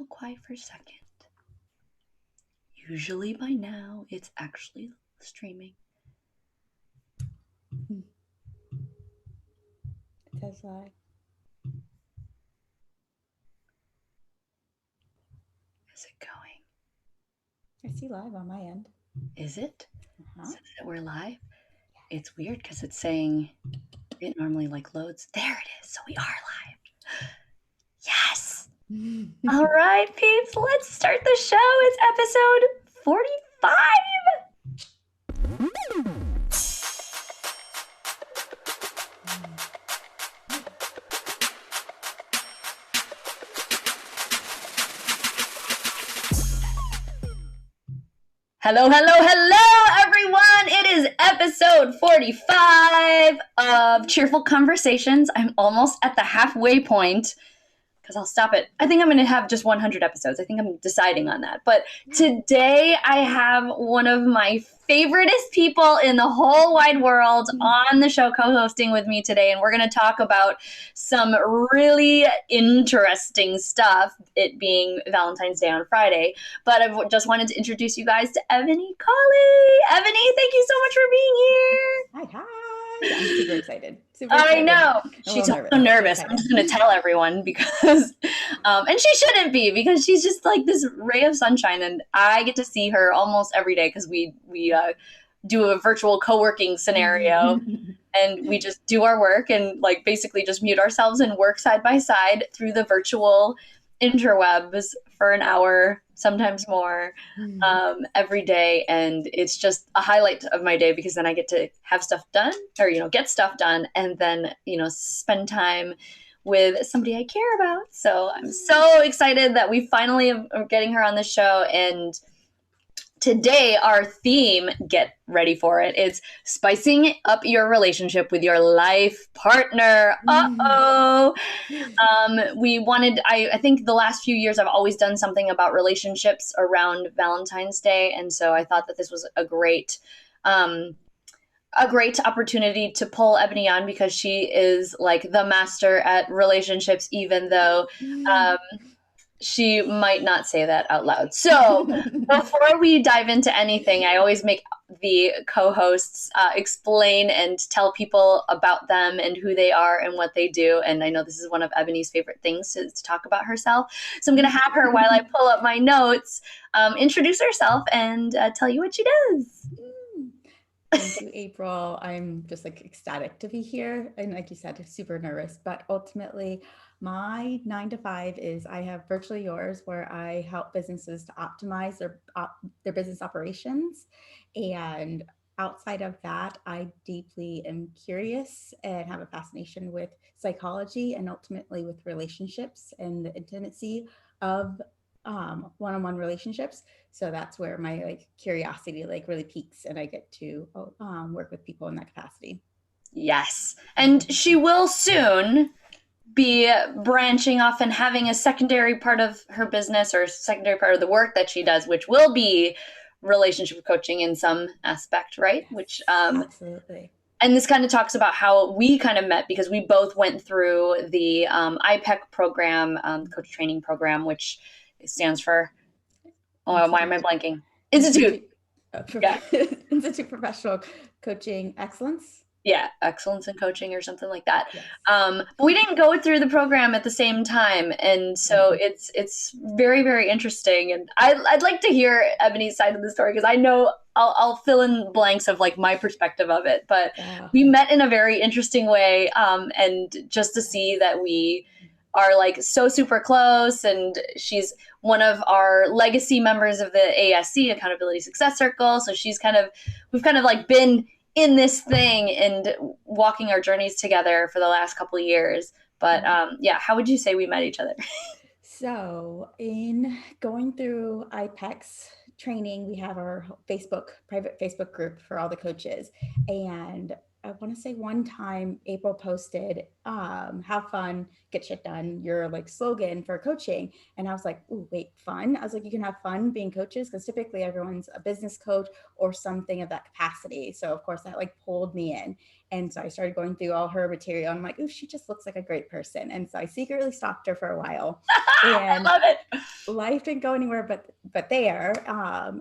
little quiet for a second. Usually by now, it's actually streaming. It says live. Is it going? I see live on my end. Is it? Uh-huh. Says that we're live? It's weird because it's saying it normally loads. There it is. So we are live. Yes. All right, peeps, let's start the show. It's episode 45. Hello, everyone. It is episode 45 of Cheerful Conversations. I'm almost at the halfway point because I'll stop it. I think I'm going to have just 100 episodes. I think I'm deciding on that. But today I have one of my favoriteest people in the whole wide world on the show co-hosting with me today. And we're going to talk about some really interesting stuff, it being Valentine's Day on Friday. But I just wanted to introduce you guys to Ebony Cauley. Ebony, thank you so much for being here. Hi. I'm super excited. I know. She's so nervous. I'm just going to tell everyone because, and she shouldn't be, because she's just like this ray of sunshine, and I get to see her almost every day because we do a virtual co-working scenario, and we just do our work and basically just mute ourselves and work side by side through the virtual interwebs for an hour, sometimes more, every day. And it's just a highlight of my day because then I get to have stuff done or, get stuff done and then, spend time with somebody I care about. So I'm so excited that we finally are getting her on the show. And today, our theme, get ready for it, it's spicing up your relationship with your life partner. I think the last few years I've always done something about relationships around Valentine's Day. And so I thought that this was a great opportunity to pull Ebony on because she is the master at relationships, even though she might not say that out loud. So before we dive into anything, I always make the co-hosts explain and tell people about them and who they are and what they do. And I know this is one of Ebony's favorite things to talk about herself. So I'm going to have her, while I pull up my notes, introduce herself and tell you what she does. Thank you, April. I'm just ecstatic to be here. And like you said, super nervous, but ultimately my 9 to 5 is I have Virtuallyourz, where I help businesses to optimize their business operations. And outside of that, I deeply am curious and have a fascination with psychology and ultimately with relationships and the intimacy of one-on-one relationships. So that's where my curiosity really peaks, and I get to work with people in that capacity. Yes. And she will soon be branching off and having a secondary part of her business or secondary part of the work that she does, which will be relationship coaching in some aspect, right? Yes, which absolutely. And this kind of talks about how we kind of met because we both went through the iPEC program, coach training program, which stands for, why am I blanking? Institute Professional Coaching Excellence. Yeah, excellence in coaching or something like that. Yes. But we didn't go through the program at the same time, and so it's very, very interesting. And I'd like to hear Ebony's side of the story because I know I'll fill in blanks of my perspective of it. But we met in a very interesting way, and just to see that we are so super close, and she's one of our legacy members of the ASC, Accountability Success Circle. So we've kind of been in this thing and walking our journeys together for the last couple of years. But how would you say we met each other? So in going through iPEC's training, we have our private Facebook group for all the coaches. And I want to say one time April posted, have fun, get shit done, your slogan for coaching. And I was like, ooh, wait, fun? I was like, you can have fun being coaches, because typically everyone's a business coach or something of that capacity. So of course that pulled me in. And so I started going through all her material. And I'm like, ooh, she just looks like a great person. And so I secretly stalked her for a while. And love it. life didn't go anywhere but there.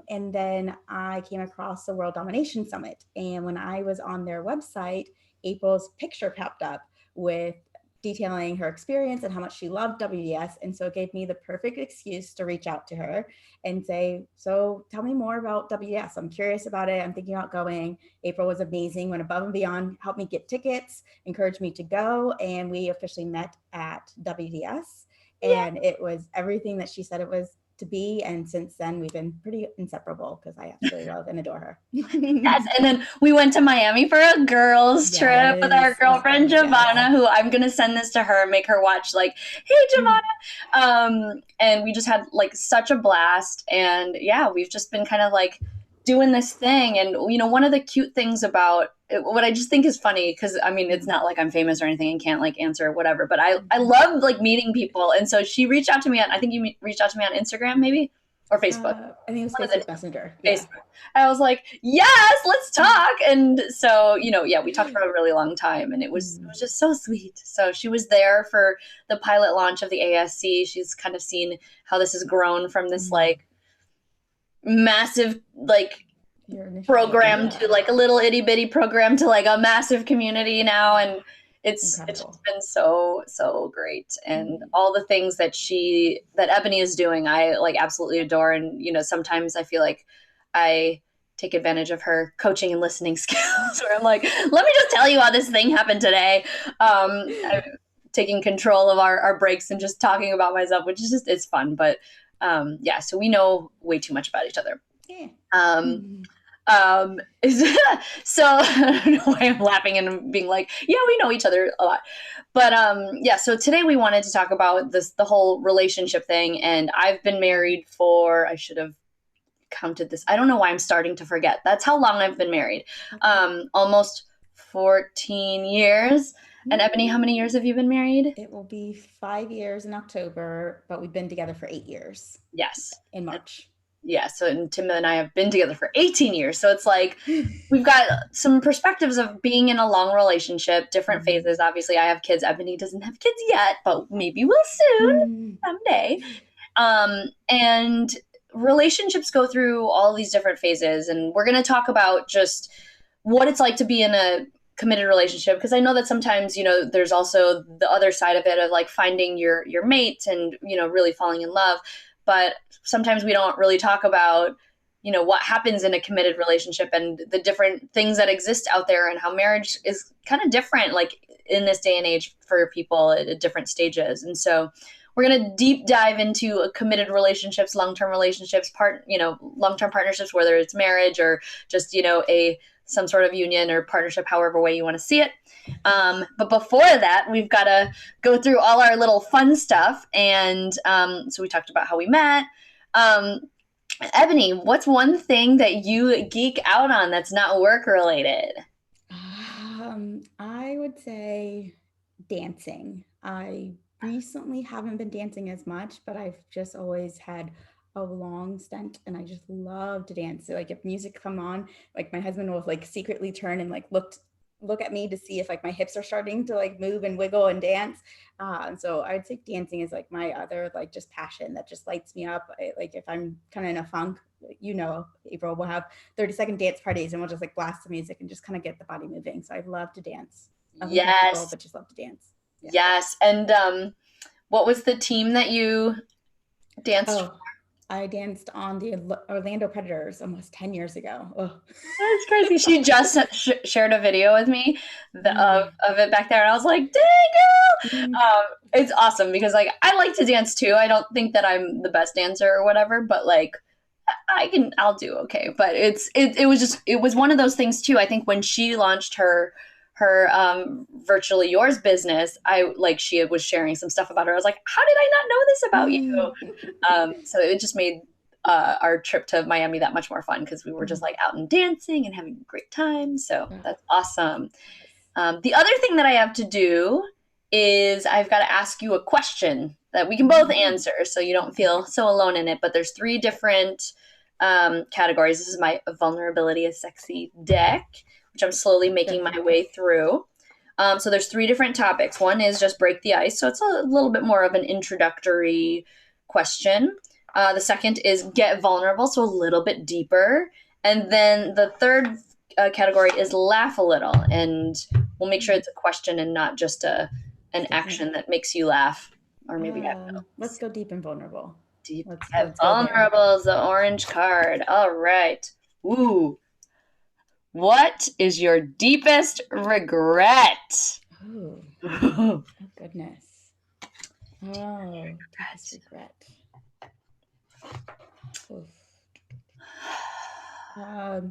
And then I came across the World Domination Summit. And when I was on their website, April's picture popped up with detailing her experience and how much she loved WDS. And so it gave me the perfect excuse to reach out to her and say, so tell me more about WDS. I'm curious about it. I'm thinking about going. April was amazing, went above and beyond, helped me get tickets, encouraged me to go. And we officially met at WDS. And it was everything that she said it was to be. And since then, we've been pretty inseparable because I absolutely love and adore her. Yes. And then we went to Miami for a girls trip with our girlfriend, Giovanna, who I'm going to send this to her, make her watch like, hey, Giovanna. And we just had like such a blast. And yeah, we've just been kind of like doing this thing. And, you know, one of the cute things about what I just think is funny, because I mean, it's not like I'm famous or anything and can't like answer whatever, but I love like meeting people. And so she reached out to me on, I think you reached out to me on Instagram maybe, or Facebook. I think it was Facebook Messenger. Facebook. Yeah. I was like, yes, let's talk. And so, you know, yeah, we talked for a really long time, and it was just so sweet. So she was there for the pilot launch of the ASC. She's kind of seen how this has grown from this like massive like program to like a little itty bitty program to like a massive community now. And it's just been so great. And all the things that Ebony is doing, I like absolutely adore. And, you know, sometimes I feel like I take advantage of her coaching and listening skills where I'm like, let me just tell you how this thing happened today. I'm taking control of our breaks and just talking about myself, which is just, it's fun. But yeah, so we know way too much about each other. Yeah. So I don't know why I'm laughing and being like, yeah, we know each other a lot. But yeah, so today we wanted to talk about the whole relationship thing. And I've been married for, I should have counted this. I don't know why I'm starting to forget. That's how long I've been married. Almost 14 years. And Ebony, how many years have you been married? It will be 5 years in October, but we've been together for 8 years. Yes. In March. Yeah, so and Tim and I have been together for 18 years. So it's like we've got some perspectives of being in a long relationship, different phases. Obviously, I have kids. Ebony doesn't have kids yet, but maybe we'll soon, someday. And relationships go through all these different phases. And we're going to talk about just what it's like to be in a committed relationship, because I know that sometimes, you know, there's also the other side of it of like finding your mate and, you know, really falling in love. But sometimes we don't really talk about, you know, what happens in a committed relationship and the different things that exist out there and how marriage is kind of different, like in this day and age for people at different stages. And so we're going to deep dive into committed relationships, long-term relationships, long-term partnerships, whether it's marriage or just, you know, some sort of union or partnership, however way you want to see it. But before that, we've got to go through all our little fun stuff. And so we talked about how we met. Ebony, what's one thing that you geek out on that's not work related? I would say dancing. I recently haven't been dancing as much, but I've just always had a long stint and I just love to dance. So like if music come on, like my husband will like secretly turn and like look at me to see if like my hips are starting to like move and wiggle and dance. And so I would say dancing is like my other like just passion that just lights me up. Like if I'm kind of in a funk, you know, April, we'll have 30-second dance parties and we'll just like blast the music and just kind of get the body moving. So I love to dance. Yes. People, but just love to dance. Yeah. Yes. And what was the team that you danced for? I danced on the Orlando Predators almost 10 years ago. Oh. That's crazy. She just shared a video with me of it back there. And I was like, dang girl. It's awesome because like, I like to dance too. I don't think that I'm the best dancer or whatever, but like I'll do okay. But it was one of those things too. I think when she launched her Virtuallyourz business, she was sharing some stuff about her. I was like, how did I not know this about you? So it just made our trip to Miami that much more fun because we were just like out and dancing and having a great time. So that's awesome. The other thing that I have to do is I've got to ask you a question that we can both answer so you don't feel so alone in it. But there's 3 different categories. This is my Vulnerability is Sexy deck, which I'm slowly making my way through. So there's 3 different topics. One is just break the ice. So it's a little bit more of an introductory question. The second is get vulnerable, so a little bit deeper. And then the third category is laugh a little. And we'll make sure it's a question and not just an action that makes you laugh. Or maybe let's go deep and vulnerable. Deep Let's vulnerable is the orange card. All right. Ooh. What is your deepest regret? Ooh. Oh, goodness. Oh, deepest regret. I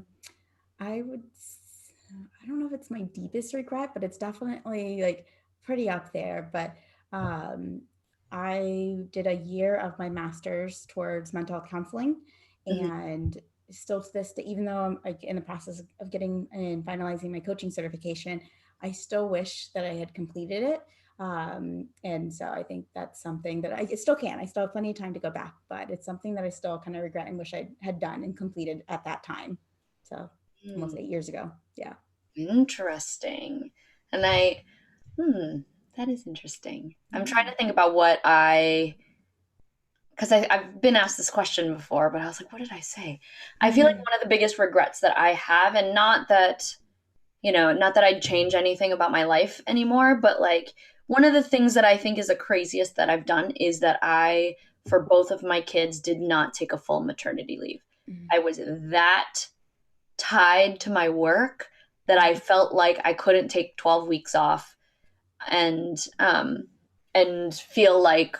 don't know if it's my deepest regret, but it's definitely like pretty up there. But I did a year of my master's towards mental health counseling, and still to this day, even though I'm like in the process of getting and finalizing my coaching certification, I still wish that I had completed it. And so I think that's something that I still can. I still have plenty of time to go back, but it's something that I still kind of regret and wish I had done and completed at that time. So almost 8 years ago. Yeah. Interesting. And that is interesting. I'm trying to think about what because I've been asked this question before, but I was like, what did I say? I feel like one of the biggest regrets that I have, and not that I'd change anything about my life anymore, but like one of the things that I think is the craziest that I've done is that I, for both of my kids, did not take a full maternity leave. I was that tied to my work that I felt like I couldn't take 12 weeks off and feel like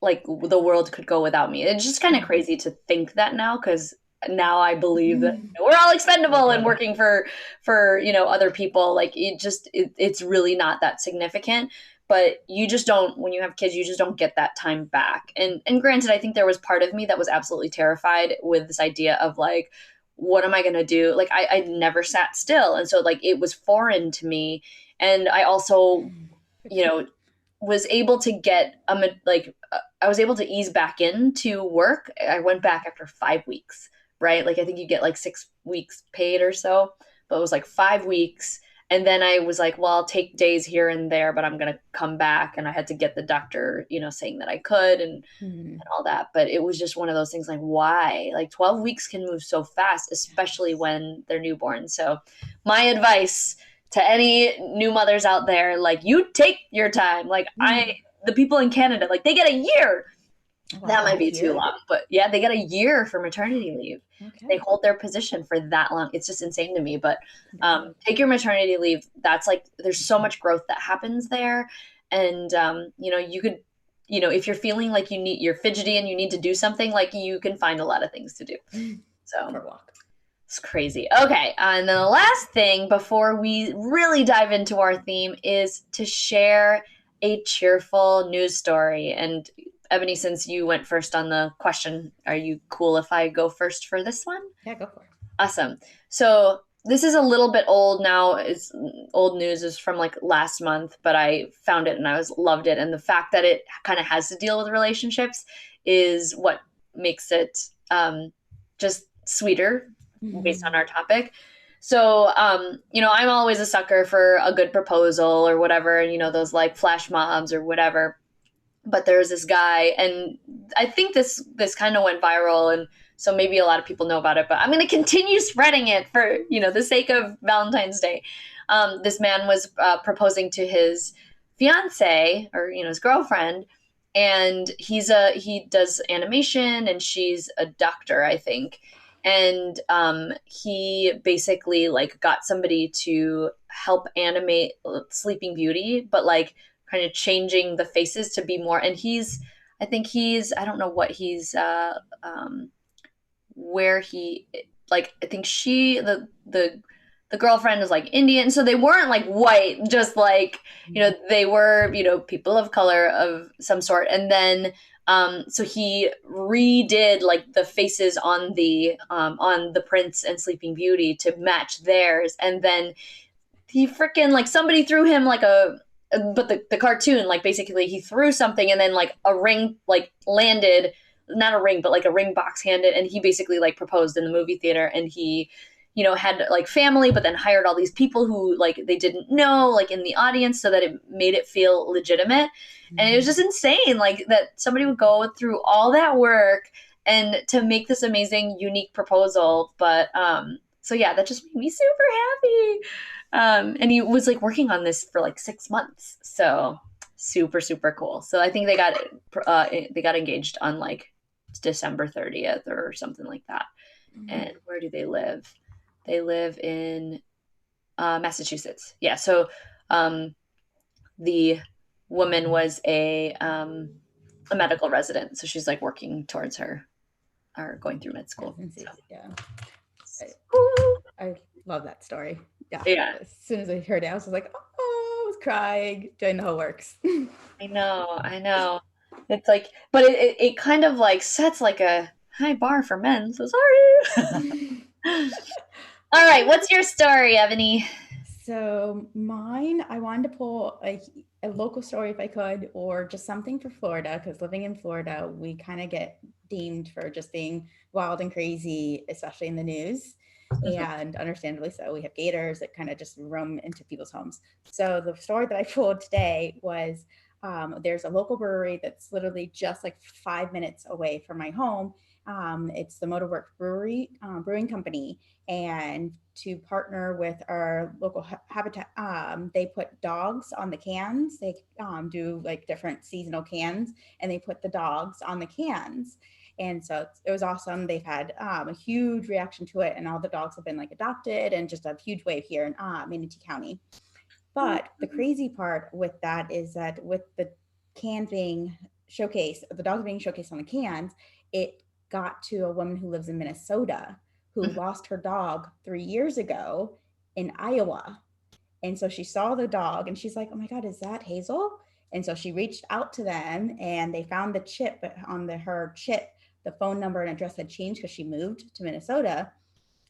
the world could go without me. It's just kind of crazy to think that now, because now I believe that we're all expendable and working for other people. Like it's really not that significant. But you just don't, when you have kids, you just don't get that time back. And granted, I think there was part of me that was absolutely terrified with this idea of like, what am I going to do? Like I never sat still. And so like it was foreign to me. And I also, was able to get I was able to ease back into work. I went back after 5 weeks, right? Like I think you get like 6 weeks paid or so, but it was like 5 weeks. And then I was like, well, I'll take days here and there, but I'm going to come back. And I had to get the doctor, saying that I could and all that. But it was just one of those things like, why? Like 12 weeks can move so fast, especially when they're newborn. So my advice to any new mothers out there, like you take your time. Like the people in Canada, like they get a year. Wow, that might be too long, but yeah, they get a year for maternity leave. Okay. They hold their position for that long. It's just insane to me, but take your maternity leave. That's like, there's so much growth that happens there. And, you could, if you're feeling like you're fidgety and you need to do something, like you can find a lot of things to do. So for a walk. It's crazy. Okay. And then the last thing before we really dive into our theme is to share a cheerful news story. And Ebony, since you went first on the question, are you cool if I go first for this one? Yeah, go for it. Awesome. So this is a little bit old now. It's old news, is from like last month, but I found it and I loved it. And the fact that it kind of has to deal with relationships is what makes it just sweeter based on our topic. So, I'm always a sucker for a good proposal or whatever, those like flash mobs or whatever. But there's this guy, and I think this kind of went viral, and so maybe a lot of people know about it, but I'm going to continue spreading it for, the sake of Valentine's Day. This man was proposing to his fiance, or, his girlfriend, and he does animation, and she's a doctor, I think. And he basically like got somebody to help animate Sleeping Beauty, but like kind of changing the faces to be more. And I don't know what he's, where he, like, I think the girlfriend is like Indian. So they weren't like white, just like, they were, people of color of some sort. And then, so he redid like the faces on the Prince and Sleeping Beauty to match theirs. And then he freaking like somebody threw him like but the cartoon, like basically he threw something and then like a ring like landed, not a ring, but like a ring box handed. And he basically like proposed in the movie theater, and he, had like family, but then hired all these people who like they didn't know, like in the audience, so that it made it feel legitimate. And it was just insane, like that somebody would go through all that work and to make this amazing, unique proposal. But so yeah, that just made me super happy. And he was like working on this for like 6 months, so super super cool. So I think they got engaged on like December 30th or something like that. And where do they live? They live in Massachusetts. Yeah. So the woman was a medical resident, so she's like working towards her or going through med school. So. Yeah. I love that story. Yeah. As soon as I heard it, I was like, oh, I was crying during the whole works. I know. It's like, but it kind of like sets like a high bar for men. So sorry. All right. What's your story, Ebony? So mine, I wanted to pull a local story if I could, or just something for Florida, because living in Florida, we kind of get deemed for just being wild and crazy, especially in the news. And understandably so. We have gators that kind of just roam into people's homes. So the story that I pulled today was there's a local brewery that's literally just like 5 minutes away from my home. It's the Motorworks Brewing Company. And to partner with our local habitat, they put dogs on the cans. They do like different seasonal cans, and they put the dogs on the cans. And so it was awesome. They've had a huge reaction to it, and all the dogs have been like adopted, and just a huge wave here in Manatee County. But the crazy part with that is that with the cans being showcased, the dogs being showcased on the cans, it got to a woman who lives in Minnesota who lost her dog 3 years ago in Iowa. And so she saw the dog and she's like, oh my God, is that Hazel? And so she reached out to them, and they found the chip, but on her chip, the phone number and address had changed because she moved to Minnesota.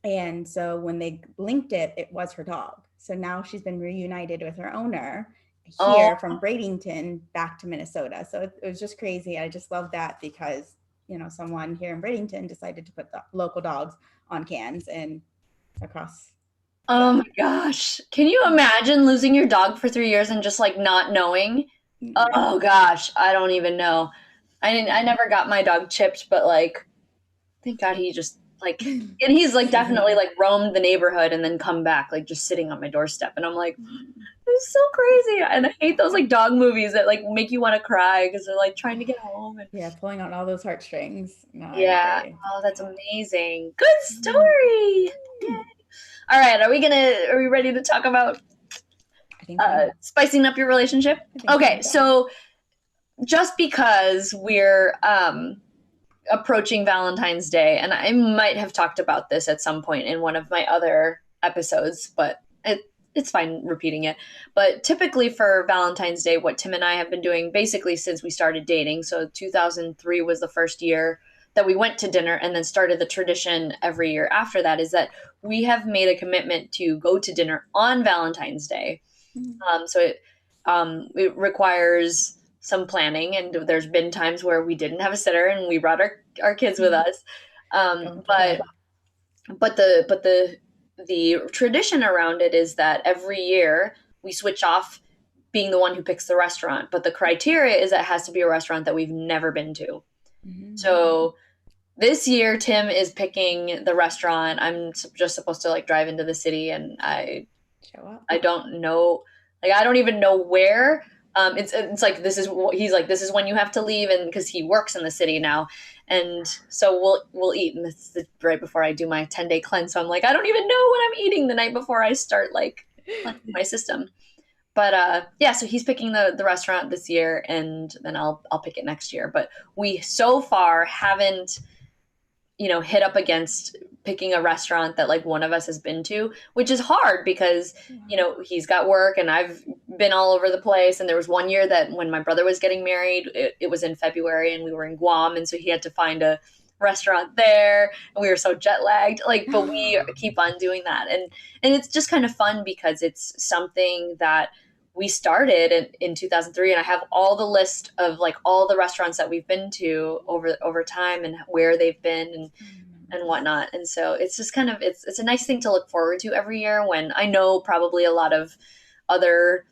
And so when they linked it, it was her dog. So now she's been reunited with her owner here from Bradenton back to Minnesota. So it was just crazy. I just love that because, someone here in Bradenton decided to put the local dogs on cans and across. Oh my gosh. Can you imagine losing your dog for 3 years and just like not knowing? Oh gosh. I don't even know. I never got my dog chipped, but like, thank God he just like, and he's like definitely like roamed the neighborhood and then come back, like just sitting on my doorstep. And I'm like, it's so crazy. And I hate those like dog movies that like make you want to cry because they're like trying to get home. And pulling on all those heartstrings. No, yeah. Oh, that's amazing. Good story. Yay. All right. Are we ready to talk about spicing up your relationship? Okay. So just because we're approaching Valentine's Day, and I might have talked about this at some point in one of my other episodes, but it's fine repeating it. But typically for Valentine's Day, what Tim and I have been doing basically since we started dating, so 2003 was the first year that we went to dinner, and then started the tradition every year after that, is that we have made a commitment to go to dinner on Valentine's Day. So it requires some planning, and there's been times where we didn't have a sitter and we brought our kids with us. But the tradition around it is that every year we switch off being the one who picks the restaurant, but the criteria is that it has to be a restaurant that we've never been to. So this year Tim is picking the restaurant. I'm just supposed to like drive into the city, and I don't know, like I don't even know where. It's like he's like, this is when you have to leave, and because he works in the city now, and so we'll eat, and this is right before I do my 10-day cleanse. So I'm like, I don't even know what I'm eating the night before I start like my system. But so he's picking the restaurant this year, and then I'll pick it next year. But we so far haven't hit up against picking a restaurant that like one of us has been to, which is hard because, he's got work and I've been all over the place. And there was one year that when my brother was getting married, it was in February and we were in Guam. And so he had to find a restaurant there, and we were so jet lagged, but we keep on doing that. And it's just kind of fun because it's something that we started in 2003, and I have all the list of like all the restaurants that we've been to over time and where they've been. and whatnot. And so it's just kind of, it's a nice thing to look forward to every year, when I know probably a lot of other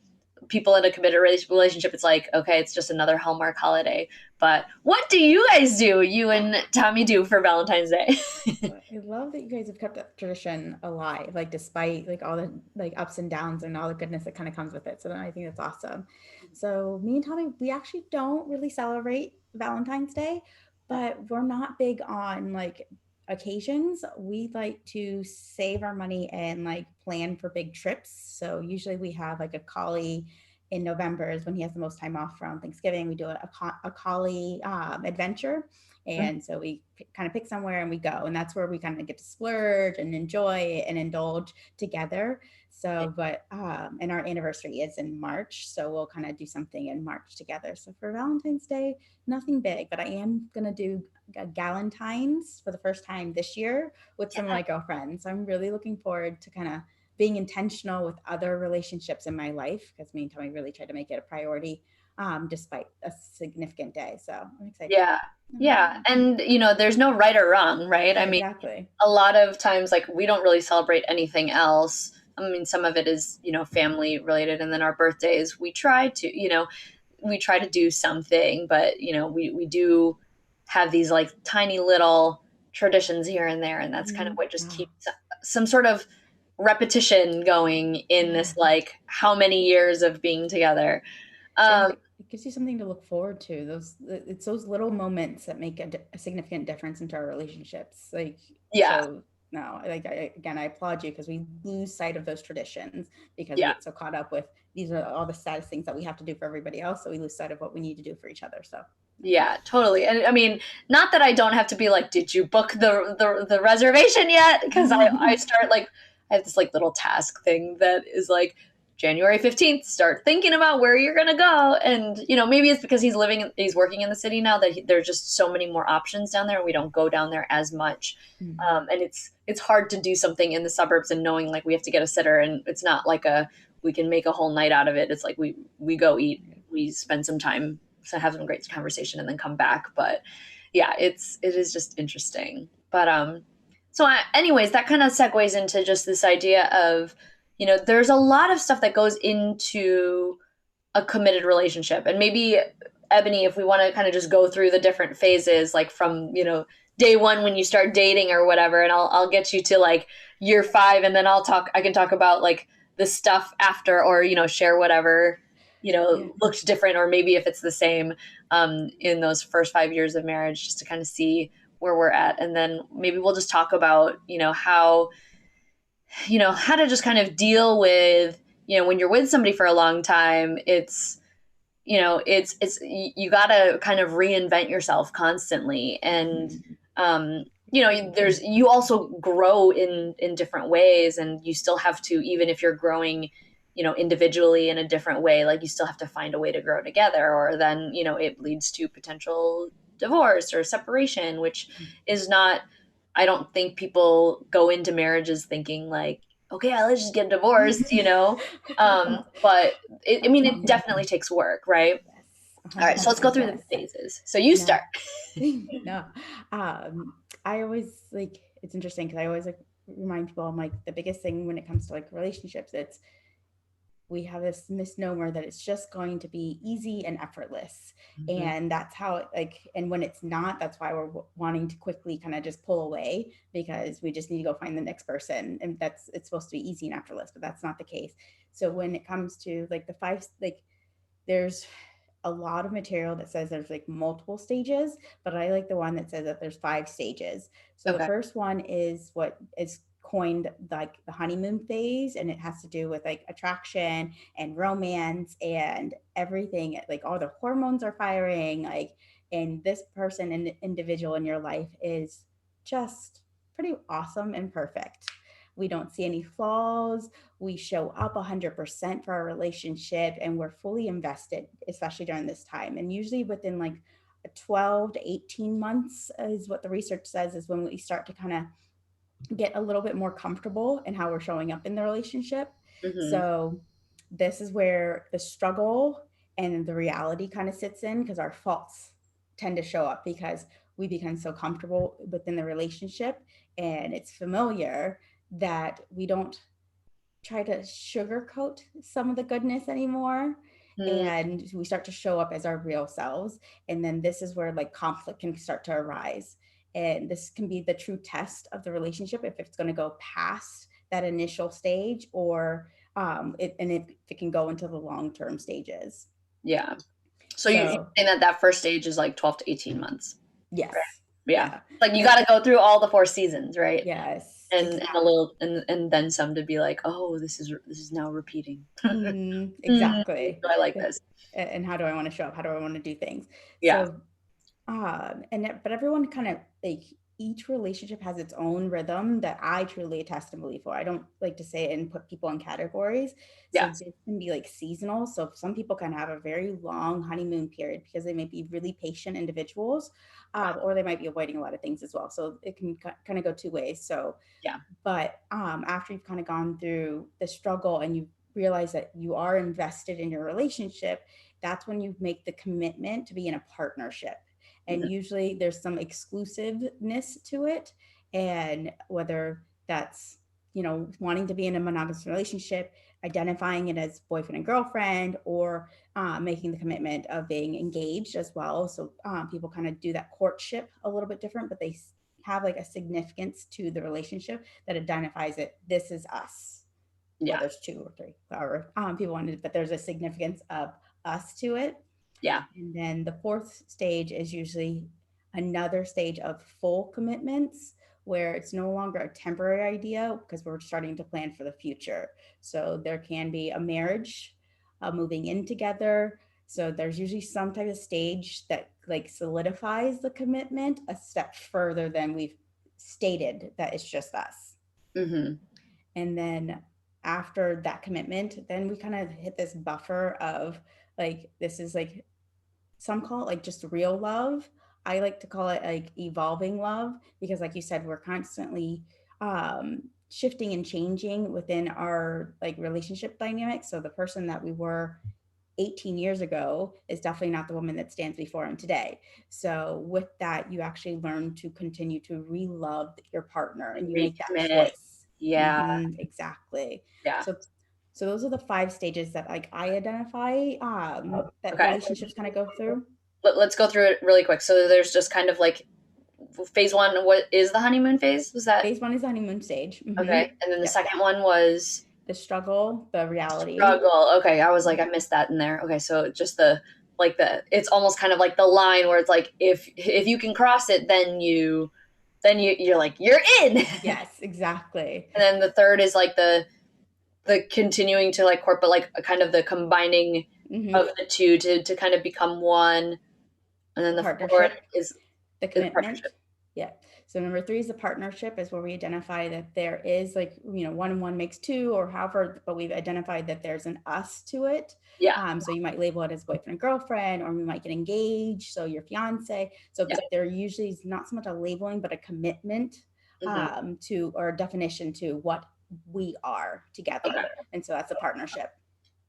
people in a committed relationship, it's like, okay, it's just another Hallmark holiday. But what do you guys do, you and Tommy, do for Valentine's Day? I love that you guys have kept that tradition alive, like despite like all the like ups and downs and all the goodness that kind of comes with it. So I think that's awesome. So me and Tommy, we actually don't really celebrate Valentine's Day, but we're not big on like occasions. We like to save our money and like plan for big trips. So usually we have like a collie in November is when he has the most time off from Thanksgiving. We do a collie adventure. And so we kind of pick somewhere and we go, and that's where we kind of get to splurge and enjoy and indulge together. So, but, and our anniversary is in March. So we'll kind of do something in March together. So for Valentine's Day, nothing big, but I am going to do Galentine's for the first time this year with some of my girlfriends. So I'm really looking forward to kind of being intentional with other relationships in my life, because me and Tommy really try to make it a priority despite a significant day. So I'm excited. Yeah. Yeah. And, you know, there's no right or wrong, right? I mean, exactly. A lot of times, like, we don't really celebrate anything else. I mean, some of it is, you know, family related. And then our birthdays, we try to, you know, we try to do something, but, you know, we do have these like tiny little traditions here and there. And that's kind of what just keeps some sort of repetition going in this, like, how many years of being together. It gives you something to look forward to. It's those little moments that make a significant difference into our relationships. Like, so no, like again, I applaud you, because we lose sight of those traditions because we get so caught up with these are all the status things that we have to do for everybody else. So we lose sight of what we need to do for each other. So yeah, totally. And I mean, not that I don't have to be like, did you book the reservation yet? Because I start like, I have this like little task thing that is like, January 15th, start thinking about where you're going to go. And, you know, maybe it's because he's working in the city now that there's just so many more options down there. And we don't go down there as much. And it's hard to do something in the suburbs and knowing like we have to get a sitter, and it's not like we can make a whole night out of it. It's like we go eat, we spend some time, so have some great conversation, and then come back. But yeah, it is just interesting. But anyways, that kind of segues into just this idea of, you know, there's a lot of stuff that goes into a committed relationship. And maybe, Ebony, if we want to kind of just go through the different phases, like from, you know, day one when you start dating or whatever, and I'll get you to like year 5, and then I can talk about like the stuff after, or, you know, share whatever, you know, looks different, or maybe if it's the same in those first 5 years of marriage, just to kind of see where we're at. And then maybe we'll just talk about, you know, how to just kind of deal with, you know, when you're with somebody for a long time, it's, you know, it's you got to kind of reinvent yourself constantly. And you know, you also grow in different ways, and you still have to, even if you're growing, you know, individually in a different way, like you still have to find a way to grow together, or then, you know, it leads to potential divorce or separation, which is not, I don't think people go into marriages thinking like, okay, let's just get divorced, you know? But it definitely takes work, right? Yes. All right, so let's go through the phases. So you start. No, I always like, it's interesting because I always like remind people, I'm like, the biggest thing when it comes to like relationships, we have this misnomer that it's just going to be easy and effortless. And that's how and when it's not, that's why we're wanting to quickly kind of just pull away, because we just need to go find the next person. And it's supposed to be easy and effortless, but that's not the case. So when it comes to like the 5, like there's a lot of material that says there's like multiple stages, but I like the one that says that there's 5 stages. So the first one is what is coined like the honeymoon phase, and it has to do with like attraction and romance and everything, like all the hormones are firing, like, and this person and individual in your life is just pretty awesome and perfect. We don't see any flaws. We show up 100% for our relationship, and we're fully invested, especially during this time. And usually within like 12 to 18 months is what the research says, is when we start to kind of get a little bit more comfortable in how we're showing up in the relationship. So this is where the struggle and the reality kind of sits in, because our faults tend to show up, because we become so comfortable within the relationship and it's familiar that we don't try to sugarcoat some of the goodness anymore. Mm. And we start to show up as our real selves. And then this is where like conflict can start to arise. And this can be the true test of the relationship if it's going to go past that initial stage, or if it can go into the long-term stages. Yeah. So you're saying that first stage is like 12 to 18 months. Yes. Right? Yeah. Like you And got to go through all the 4 seasons, right? yes. And Exactly. a little, and then some to be like, oh, this is now repeating. Exactly. I like this. And how do I want to show up? How do I want to do things? Yeah. So, but everyone kind of like, each relationship has its own rhythm that I truly attest and believe for. I don't like to say it and put people in categories. So Yes. it can be like seasonal. So some people can have a very long honeymoon period because they may be really patient individuals, or they might be avoiding a lot of things as well. So it can kind of go two ways. So yeah. But after you've kind of gone through the struggle and you realize that you are invested in your relationship, that's when you make the commitment to be in a partnership. And usually there's some exclusiveness to it. And whether that's, wanting to be in a monogamous relationship, identifying it as boyfriend and girlfriend, or making the commitment of being engaged as well. So people kind of do that courtship a little bit different, but they have like a significance to the relationship that identifies it. This is us. Yeah. Well, there's 2 or 3, however people wanted, but there's a significance of us to it. Yeah. And then the 4th stage is usually another stage of full commitments, where it's no longer a temporary idea because we're starting to plan for the future. So there can be a marriage, moving in together. So there's usually some type of stage that like solidifies the commitment a step further than we've stated that it's just us. Mm-hmm. And then after that commitment, then we kind of hit this buffer of like, this is like, some call it like just real love. I like to call it like evolving love, because like you said, we're constantly shifting and changing within our like relationship dynamics. So the person that we were 18 years ago is definitely not the woman that stands before him today. So with that, you actually learn to continue to re-love your partner, and you make that choice. Yeah. Exactly. Yeah. So those are the 5 stages that like I identify that relationships kind of go through. Let's go through it really quick. So there's just kind of like phase 1. What is the honeymoon phase? Was that phase 1 is the honeymoon stage? Okay. And then the second one was the struggle, the reality. Okay. I was like, I missed that in there. Okay. So just it's almost kind of like the line where it's like, if you can cross it, then you're like, you're in. Yes, exactly. And then the third is like the continuing to like court, but like kind of the combining of the two to kind of become one. And then the 4th is the commitment. Yeah. So number 3 is the partnership, is where we identify that there is like, 1 and 1 makes 2, or however, but we've identified that there's an us to it. Yeah. So you might label it as boyfriend and girlfriend, or we might get engaged. So your fiance. So there usually is not so much a labeling, but a commitment to, or a definition to what we are together. Okay. And so that's a partnership.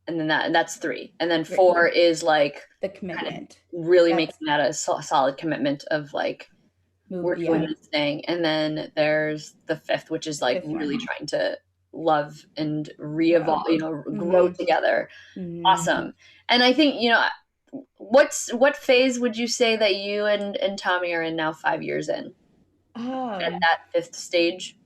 And then that's 3. And then 4 is like the commitment, really making that a solid commitment of like, we're doing this thing. And then there's the 5th, which is like really trying to love and re-evolve, grow together. Awesome. And I think, what phase would you say that you and Tommy are in now, 5 years in? At that 5th stage?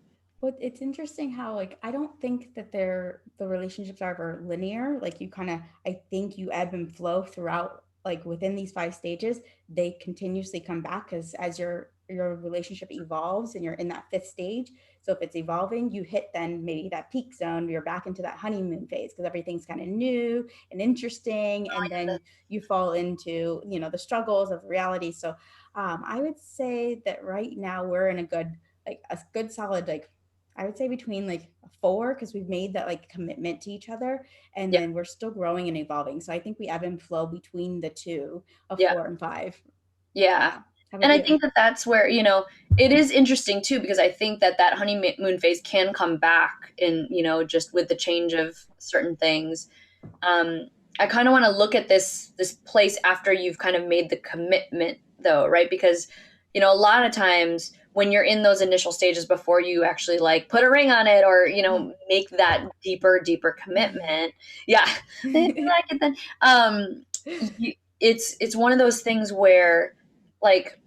Well, it's interesting how like I don't think that the relationships are ever linear. Like I think you ebb and flow throughout, like within these 5 stages. They continuously come back as your relationship evolves and you're in that 5th stage. So if it's evolving, you hit then maybe that peak zone, you're back into that honeymoon phase because everything's kind of new and interesting. And then you fall into, the struggles of reality. So I would say that right now we're in a good solid, like, I would say between like 4, because we've made that like commitment to each other, and then we're still growing and evolving. So I think we ebb and flow between the 2 of 4 and 5. Yeah. And I think that's where, it is interesting too, because I think that honeymoon phase can come back in, just with the change of certain things. I kind of want to look at this place after you've kind of made the commitment though, right? Because you know, a lot of times when you're in those initial stages before you actually like put a ring on it or, you know, make that deeper commitment. Yeah. If you like it then it's one of those things where like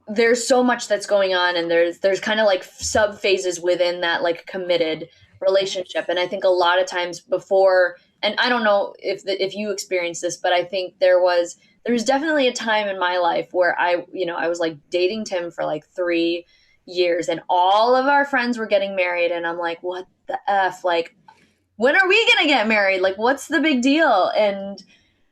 there's so much that's going on and there's kind of like sub phases within that like committed relationship. And I think a lot of times before, and I don't know if you experienced this, but I think there was definitely a time in my life where I was like dating Tim for like 3 years and all of our friends were getting married and I'm like, what the F? Like, when are we gonna get married? Like, what's the big deal? And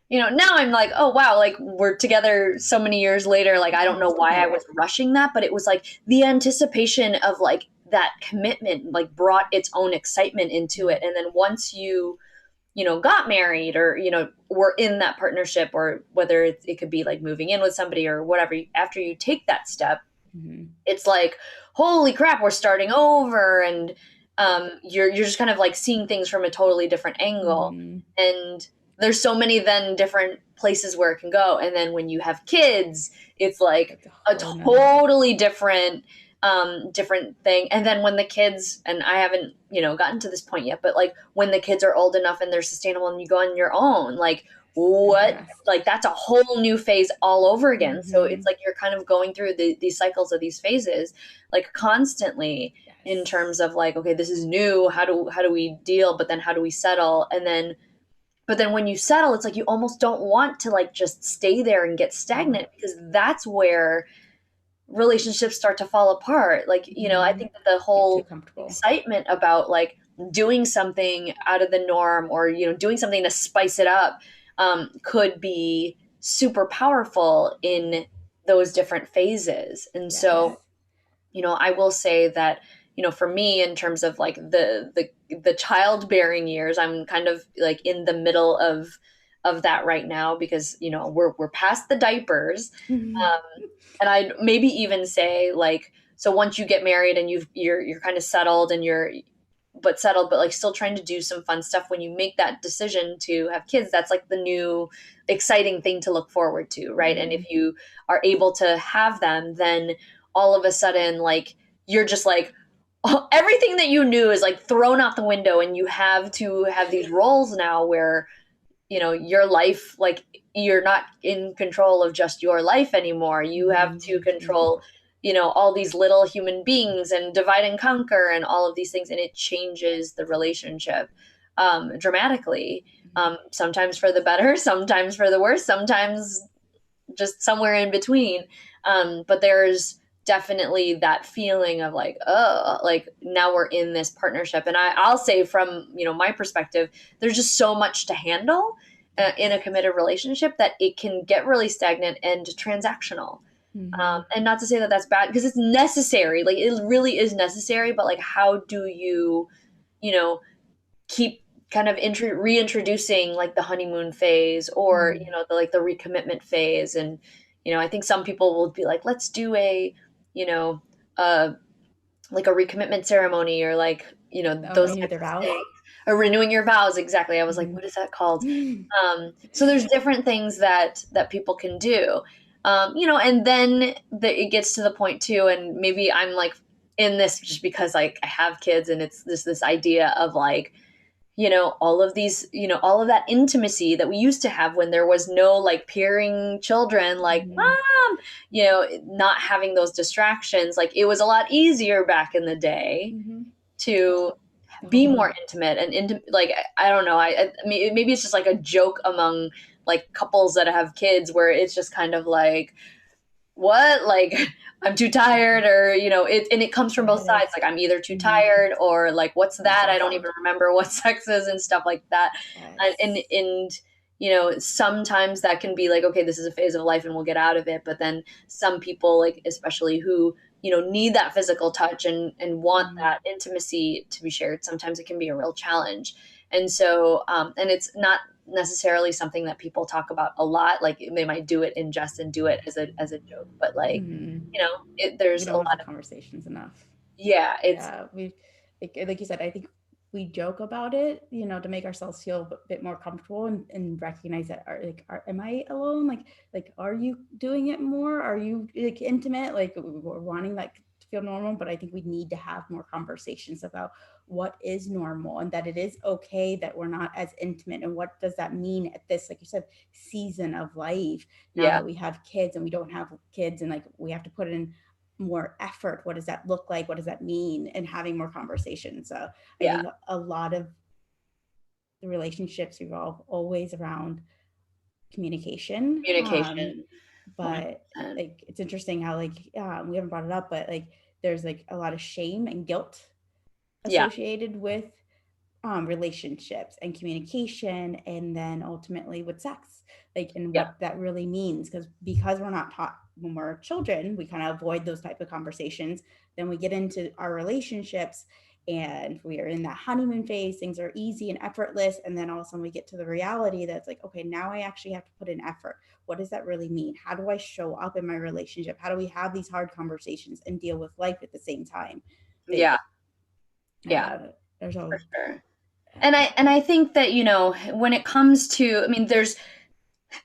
you know, now I'm like, oh wow, like we're together so many years later. Like I don't know why I was rushing that, but it was like the anticipation of like that commitment like brought its own excitement into it. And then once you know, got married or, you know, were in that partnership or whether it could be like moving in with somebody or whatever, after you take that step, it's like, holy crap, we're starting over. And you're just kind of like seeing things from a totally different angle. And there's so many then different places where it can go. And then when you have kids, it's like a totally different thing. And then when the kids, and I haven't, you know, gotten to this point yet, but like when the kids are old enough and they're sustainable and you go on your own, like what, like that's a whole new phase all over again. So it's like you're kind of going through these cycles of these phases like constantly in terms of like, okay, this is new. How do we deal? But then how do we settle? But then when you settle, it's like you almost don't want to like just stay there and get stagnant because that's where relationships start to fall apart. Like, you know, I think that the whole excitement about like doing something out of the norm or, you know, doing something to spice it up could be super powerful in those different phases. And so, you know, I will say that, you know, for me, in terms of like the childbearing years, I'm kind of like in the middle of that right now because, you know, we're past the diapers. And I'd maybe even say like, so once you get married and you're kind of settled and but like still trying to do some fun stuff when you make that decision to have kids, that's like the new exciting thing to look forward to. Right. And if you are able to have them, then all of a sudden, like you're just like, everything that you knew is like thrown out the window and you have to have these roles now where, you know, your life, like you're not in control of just your life anymore. You have to control, you know, all these little human beings and divide and conquer and all of these things. And it changes the relationship dramatically. Sometimes for the better, sometimes for the worse, sometimes just somewhere in between. But there's definitely that feeling of like, oh, like now we're in this partnership. And I'll say from, you know, my perspective, there's just so much to handle in a committed relationship that it can get really stagnant and transactional. And not to say that that's bad because it's necessary. Like it really is necessary. But like, how do you, you know, keep kind of reintroducing like the honeymoon phase or, you know, the recommitment phase. And, you know, I think some people will be like, let's do a, you know, like a recommitment ceremony or like, you know, those types of things. Or renewing your vows. Exactly. I was like, what is that called? So there's different things that people can do, you know, and then it gets to the point too. And maybe I'm like in this just because like I have kids and it's this idea of like, you know, all of these, you know, all of that intimacy that we used to have when there was no like peering children, like mom, you know, not having those distractions. Like it was a lot easier back in the day to be more intimate and like, I don't know. I mean, maybe it's just like a joke among like couples that have kids where it's just kind of like, what, like I'm too tired or, you know, it comes from both sides. Like I'm either too tired or like, what's that? I don't even remember what sex is and stuff like that. And, you know, sometimes that can be like, okay, this is a phase of life and we'll get out of it. But then some people like, especially who, you know, need that physical touch and want that intimacy to be shared. Sometimes it can be a real challenge. And so, and it's not necessarily something that people talk about a lot. Like they might do it in jest and do it as a joke, but like, you know, there's a lot of conversations enough. Yeah. We like you said, I think we joke about it, you know, to make ourselves feel a bit more comfortable and recognize that am I alone? Like, are you doing it more? Are you like intimate? Like we're wanting like to feel normal, but I think we need to have more conversations about what is normal and that it is okay that we're not as intimate. And what does that mean at this, like you said, season of life, now that we have kids and we don't have kids and like we have to put in more effort. What does that look like? What does that mean? And having more conversations. So I think a lot of the relationships revolve always around communication. But 100%. like it's interesting how like we haven't brought it up, but like there's like a lot of shame and guilt associated with relationships and communication, and then ultimately with sex, like, and what that really means. Because we're not taught when we're children, we kind of avoid those type of conversations. Then we get into our relationships and we are in that honeymoon phase, things are easy and effortless, and then all of a sudden we get to the reality that's like, okay, now I actually have to put in effort. What does that really mean? How do I show up in my relationship? How do we have these hard conversations and deal with life at the same time? There's all for sure. And I think that, you know, when it comes to, I mean,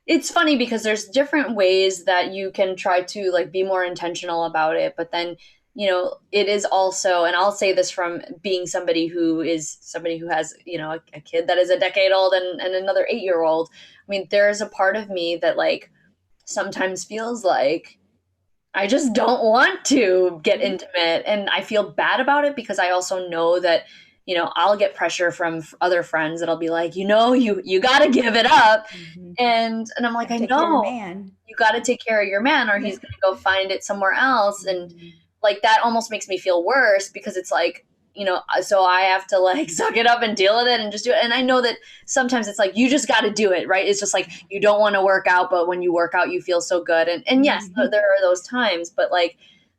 it's funny because there's different ways that you can try to like be more intentional about it. But then, you know, it is also, and I'll say this from being somebody who has, you know, a kid that is a decade old and another 8-year-old. I mean, there's a part of me that like sometimes feels like I just don't want to get intimate, and I feel bad about it because I also know that, you know, I'll get pressure from other friends that'll be like, you know, you got to give it up. And I'm like, I know you got to take care of your man or he's going to go find it somewhere else. And like, that almost makes me feel worse because it's like, you know, so I have to like suck it up and deal with it and just do it. And I know that sometimes it's like, you just got to do it, right? It's just like, you don't want to work out, but when you work out, you feel so good. And yes, there are those times, but like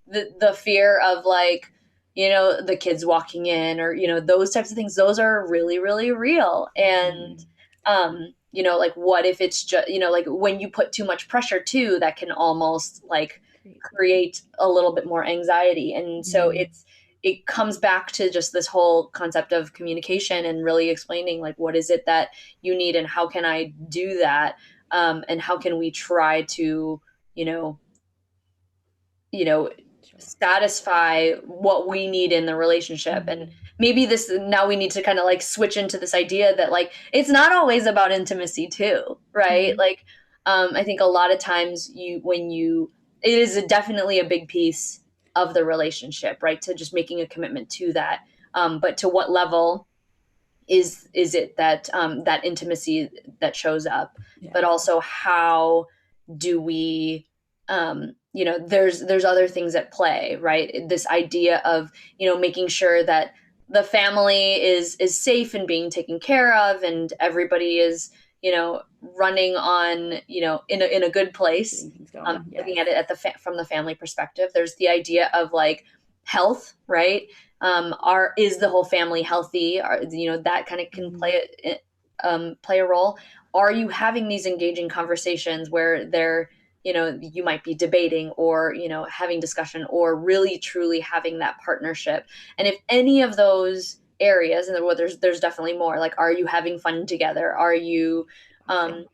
the fear of like, you know, the kids walking in or, you know, those types of things, those are really, really real. And, you know, like, what if it's just, you know, like when you put too much pressure too, that can almost like create a little bit more anxiety. And so it comes back to just this whole concept of communication and really explaining like, what is it that you need and how can I do that? And how can we try to, you know, satisfy what we need in the relationship. And maybe now we need to kind of like switch into this idea that like, it's not always about intimacy too, right? Like, I think a lot of times it is definitely a big piece of the relationship, right? To just making a commitment to that. But to what level is it that, that intimacy that shows up, but also how do we, you know, there's other things at play, right? This idea of, you know, making sure that the family is safe and being taken care of and everybody is, you know, running on, you know, in a good place. Looking at it from the family perspective, there's the idea of like health, right? Is the whole family healthy? You know, that kind of can play a role. Are you having these engaging conversations where they're, you know, you might be debating or, you know, having discussion or really truly having that partnership? And if any of those areas, and there's definitely more, like, are you having fun together? Are you,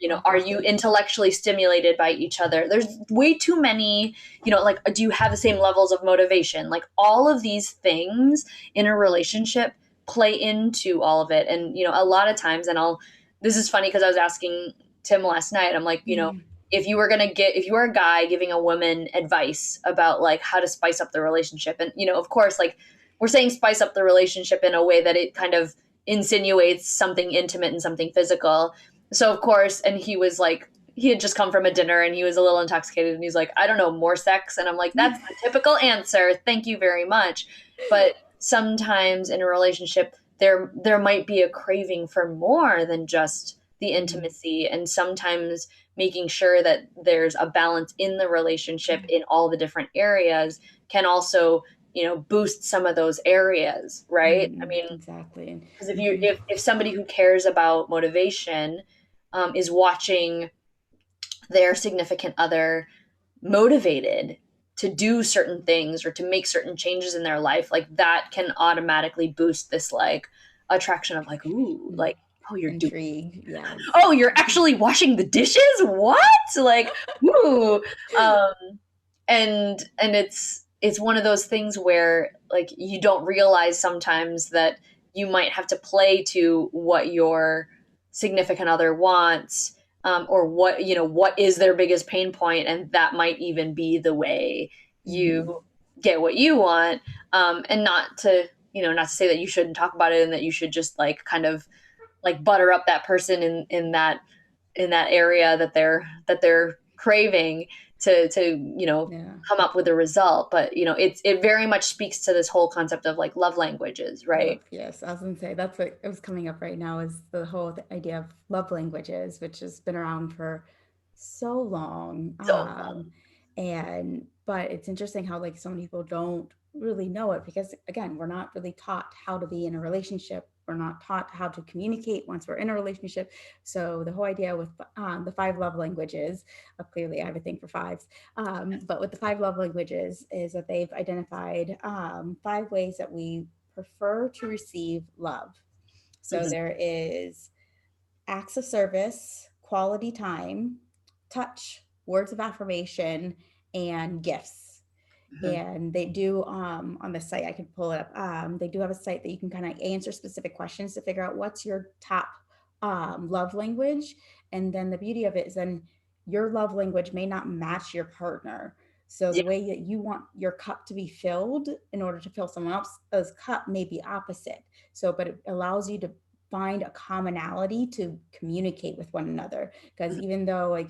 you know, are you intellectually stimulated by each other? There's way too many, you know, like, do you have the same levels of motivation? Like, all of these things in a relationship play into all of it. And, you know, a lot of times, this is funny because I was asking Tim last night, I'm like, you know, if you were a guy giving a woman advice about like how to spice up the relationship, and, you know, of course, like, we're saying spice up the relationship in a way that it kind of insinuates something intimate and something physical. So of course, and he was like, he had just come from a dinner and he was a little intoxicated and he's like, I don't know, more sex. And I'm like, that's the typical answer. Thank you very much. But sometimes in a relationship, there might be a craving for more than just the intimacy. And sometimes making sure that there's a balance in the relationship in all the different areas can also, you know, boost some of those areas, right? I mean, exactly. Because if somebody who cares about motivation is watching their significant other motivated to do certain things or to make certain changes in their life, like, that can automatically boost this like, attraction of like, ooh, like, oh, you're doing, intrigue. Yes. oh, you're actually washing the dishes. What? Like, ooh. And it's one of those things where like you don't realize sometimes that you might have to play to what your significant other wants, or what, you know, what is their biggest pain point, and that might even be the way you get what you want. And not to, you know, not to say that you shouldn't talk about it and that you should just like kind of like butter up that person in that area that they're craving to you know, come up with a result. But you know, it very much speaks to this whole concept of like love languages, right? Yes, I was gonna say that's what it was coming up right now, is the whole idea of love languages, which has been around for so long. So And but it's interesting how like so many people don't really know it, because again, we're not really taught how to be in a relationship. We're not taught how to communicate once we're in a relationship. So the whole idea with the 5 love languages, clearly I have a thing for fives, but with the 5 love languages is that they've identified 5 ways that we prefer to receive love. So there is acts of service, quality time, touch, words of affirmation, and gifts. And they do on the site, I can pull it up. They do have a site that you can kind of answer specific questions to figure out what's your top love language. And then the beauty of it is then your love language may not match your partner. So the way that you want your cup to be filled in order to fill someone else's cup may be opposite. So, but it allows you to find a commonality to communicate with one another. Because even though like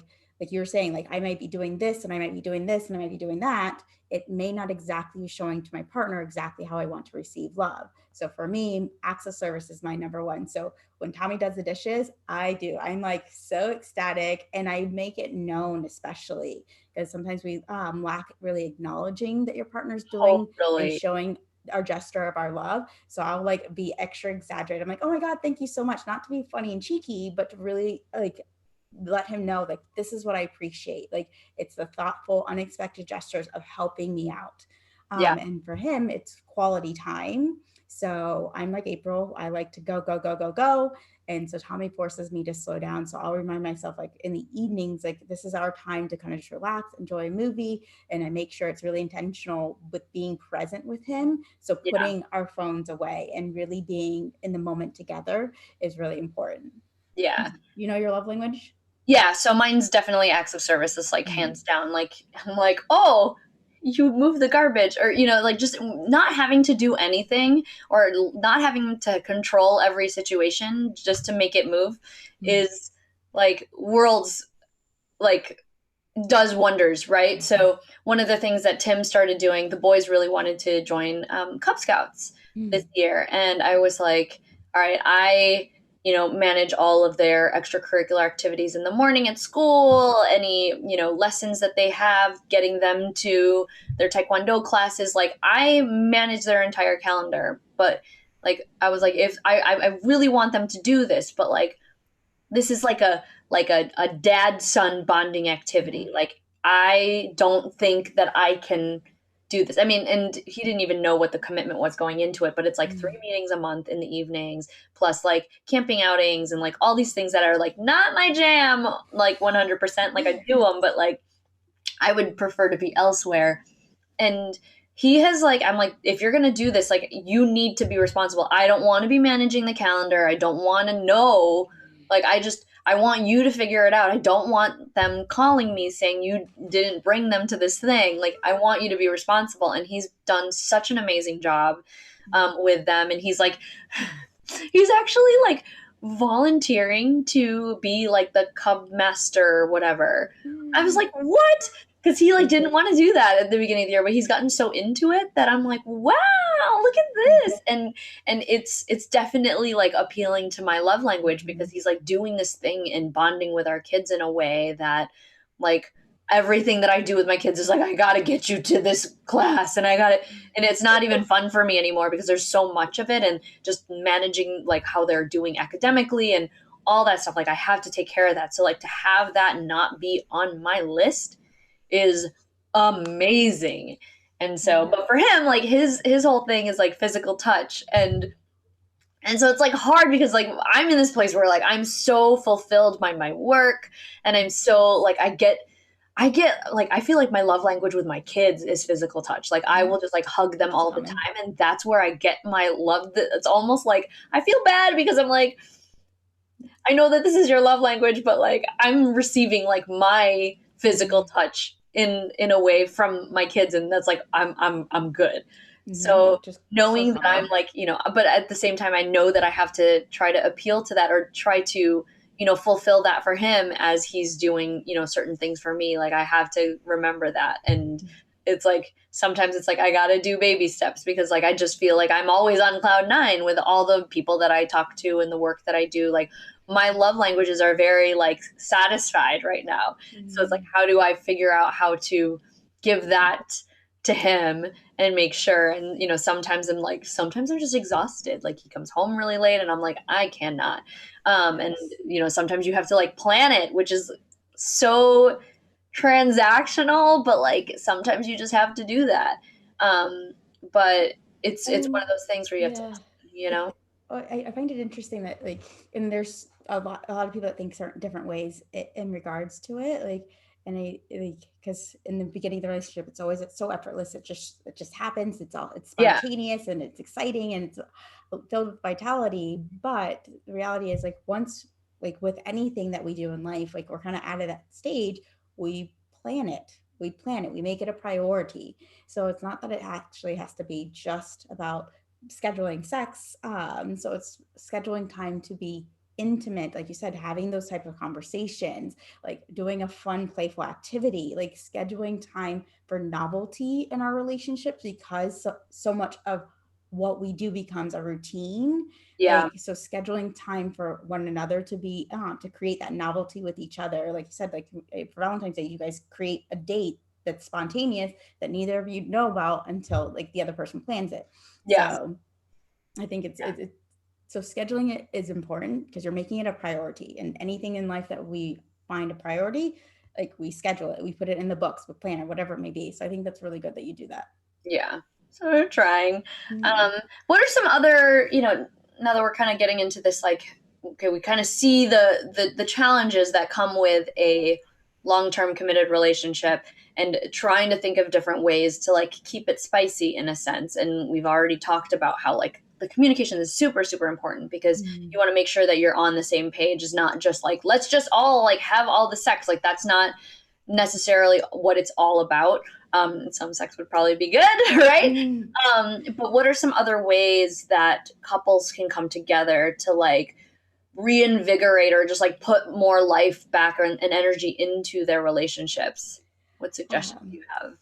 you're saying, like I might be doing this and I might be doing this and I might be doing that, it may not exactly be showing to my partner exactly how I want to receive love. So for me, acts of service is my number one. So when Tommy does the dishes, I'm like so ecstatic, and I make it known, especially because sometimes we lack really acknowledging that your partner's doing and showing our gesture of our love. So I'll like be extra exaggerated. I'm like, oh my God, thank you so much. Not to be funny and cheeky, but to really like let him know like this is what I appreciate. Like it's the thoughtful, unexpected gestures of helping me out. And for him, it's quality time. So I'm like April, I like to go, go, go, go, go. And so Tommy forces me to slow down. So I'll remind myself like in the evenings, like this is our time to kind of just relax, enjoy a movie. And I make sure it's really intentional with being present with him. So putting our phones away and really being in the moment together is really important. Yeah. You know your love language? Yeah, so mine's definitely acts of service. It's like hands down. Like I'm like, oh, you move the garbage, or you know, like just not having to do anything or not having to control every situation just to make it move is like worlds like does wonders, right? So one of the things that Tim started doing, the boys really wanted to join Cub Scouts this year, and I was like, all right, I you know manage all of their extracurricular activities in the morning at school, any you know lessons that they have, getting them to their taekwondo classes, like I manage their entire calendar. But like I was like, if I really want them to do this, but like this is like a dad son bonding activity. Like I don't think that I can do this. I mean, and he didn't even know what the commitment was going into it, but it's like 3 meetings a month in the evenings, plus like camping outings and like all these things that are like not my jam, like 100%. Like I do them, but like I would prefer to be elsewhere. And he has like, I'm like, if you're gonna do this, like you need to be responsible. I don't want to be managing the calendar. I don't want to know. Like I want you to figure it out. I don't want them calling me saying you didn't bring them to this thing. Like I want you to be responsible. And he's done such an amazing job with them. And he's like, he's actually like volunteering to be like the cub master or whatever. I was like, what? Because he like didn't want to do that at the beginning of the year, but he's gotten so into it that I'm like, wow, look at this. And it's definitely like appealing to my love language, because he's like doing this thing and bonding with our kids in a way that like everything that I do with my kids is like, I gotta get you to this class, and I gotta, and it's not even fun for me anymore because there's so much of it, and just managing like how they're doing academically and all that stuff. Like I have to take care of that. So like to have that not be on my list is amazing. And so, but for him, like his whole thing is like physical touch. And And so it's like hard because like I'm in this place where like I'm so fulfilled by my work, and I'm so like I get like I feel like my love language with my kids is physical touch. Like I will just like hug them Which is all the common. time, and that's where I get my love. It's almost like I feel bad because I'm like, I know that this is your love language, but like I'm receiving like my physical touch in a way from my kids, and that's like I'm good. So Which is so knowing that I'm common. like, but at the same time I know that I have to try to appeal to that, or try to fulfill that for him as he's doing certain things for me. Like I have to remember that. And it's like sometimes it's like I got to do baby steps, because like I just feel like I'm always on cloud nine with all the people that I talk to and the work that I do. Like my love languages are very like satisfied right now. So it's like, how do I figure out how to give that to him and make sure? And sometimes I'm just exhausted. Like he comes home really late and I'm like, I cannot. And sometimes you have to like plan it, which is so transactional, but like sometimes you just have to do that. But it's one of those things where you have to Yeah. you know I find it interesting that like, and there's a lot of people that think certain different ways in regards to it. Like, and I like, because in the beginning of the relationship, it's so effortless. It just happens. It's yeah, spontaneous and it's exciting and it's filled with vitality. But the reality is like once, like with anything that we do in life, like we're kind of out of that stage, we plan it. We plan it. We make it a priority. So it's not that it actually has to be just about scheduling sex. So it's scheduling time to be intimate, like you said, having those type of conversations, like doing a fun, playful activity, like scheduling time for novelty in our relationships, because so much of what we do becomes a routine. yeah, Like, so scheduling time for one another to be to create that novelty with each other, like you said, like for Valentine's Day you guys create a date that's spontaneous that neither of you know about until like the other person plans it. yeah, So I think so scheduling it is important because you're making it a priority, and anything in life that we find a priority, like we schedule it, we put it in the books, we plan it, whatever it may be. So I think that's really good that you do that. yeah. So we're trying. Yeah. What are some other, now that we're kind of getting into this, like, okay, we kind of see the challenges that come with a long-term committed relationship, and trying to think of different ways to like keep it spicy in a sense. And we've already talked about how like the communication is super, super important, because you want to make sure that you're on the same page. It's not just like, let's just all like have all the sex. Like that's not necessarily what it's all about. Some sex would probably be good, right? But what are some other ways that couples can come together to like reinvigorate, or just like put more life back and energy into their relationships? What suggestions do Um, you have?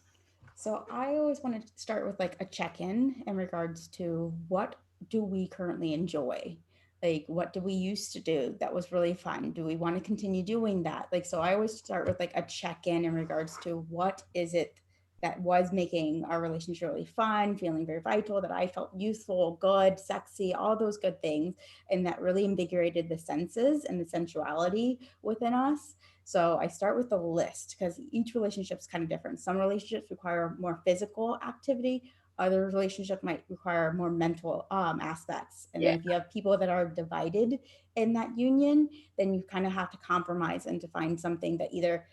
So I always want to start with like a check-in in regards to what do we currently enjoy? Like what do we used to do that was really fun? Do we want to continue doing that? Like so I always start with like a check-in in regards to what is it that was making our relationship really fun, feeling very vital, that I felt youthful, good, sexy, all those good things, and that really invigorated the senses and the sensuality within us. So I start with the list because each relationship is kind of different. Some relationships require more physical activity. Other relationships might require more mental aspects. And then Yeah. if you have people that are divided in that union, then you kind of have to compromise and to find something that either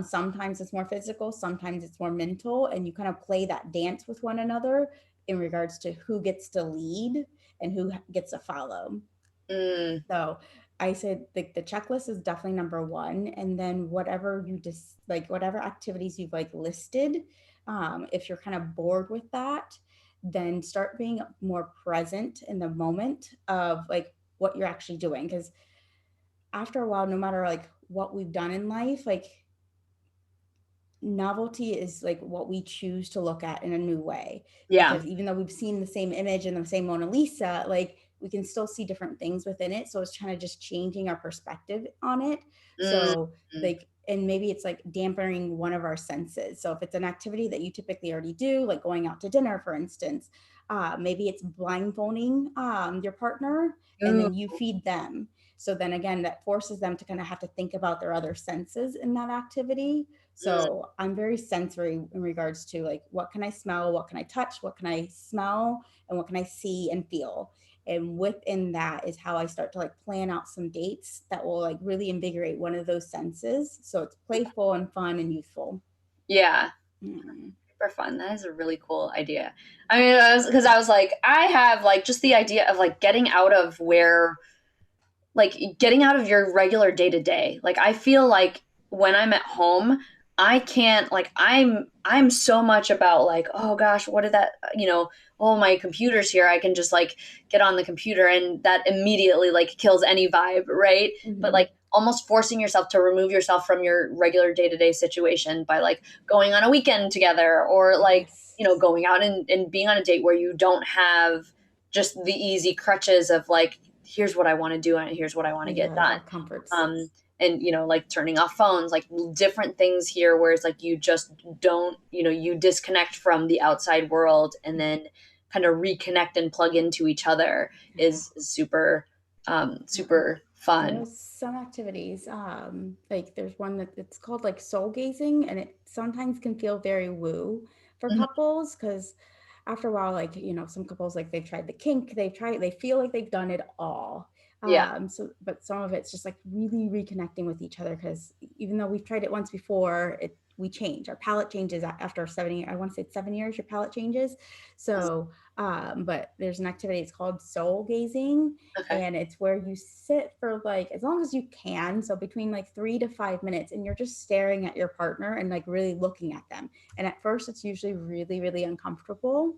sometimes it's more physical, sometimes it's more mental, and you kind of play that dance with one another in regards to who gets to lead and who gets to follow. Mm, So I said the checklist is definitely number one. And then whatever you just like, whatever activities you've like listed, if you're kind of bored with that, then start being more present in the moment of like what you're actually doing. Because after a while, no matter like what we've done in life, like novelty is like what we choose to look at in a new way, yeah. because even though we've seen the same image and the same Mona Lisa, like we can still see different things within it. So it's kind of just changing our perspective on it. Mm, So mm, like, and maybe it's like dampening one of our senses. So if it's an activity that you typically already do, like going out to dinner, for instance, maybe it's blindfolding your partner and ooh, then you feed them. So then again, that forces them to kind of have to think about their other senses in that activity. mm, So I'm very sensory in regards to like what can I smell, what can I touch, what can I smell, and what can I see and feel. And within that is how I start to like plan out some dates that will like really invigorate one of those senses. So it's playful and fun and youthful. Yeah. For fun. That is a really cool idea. I mean, I was like, I have like just the idea of like getting out of your regular day to day. Like, I feel like when I'm at home, I can't, like, I'm so much about like, oh gosh, what did that, oh, my computer's here. I can just like get on the computer, and that immediately like kills any vibe, right? But like almost forcing yourself to remove yourself from your regular day to day situation by like going on a weekend together, or like, going out and being on a date where you don't have just the easy crutches of like, here's what I want to do and here's what I want to get done. Comforts. And like turning off phones, like different things here where it's like you just don't, you disconnect from the outside world and then kind of reconnect and plug into each other is super super fun. There's some activities, like there's one that it's called like soul gazing, and it sometimes can feel very woo for couples, because after a while, like, some couples, like they've tried the kink, they feel like they've done it all. But some of it's just like really reconnecting with each other, because even though we've tried it once before, we change. Our palate changes after 7 years. I want to say it's 7 years, your palate changes. So, but there's an activity, it's called soul gazing. Okay. And it's where you sit for like, as long as you can. So between like 3 to 5 minutes, and you're just staring at your partner and like really looking at them. And at first it's usually really, really uncomfortable.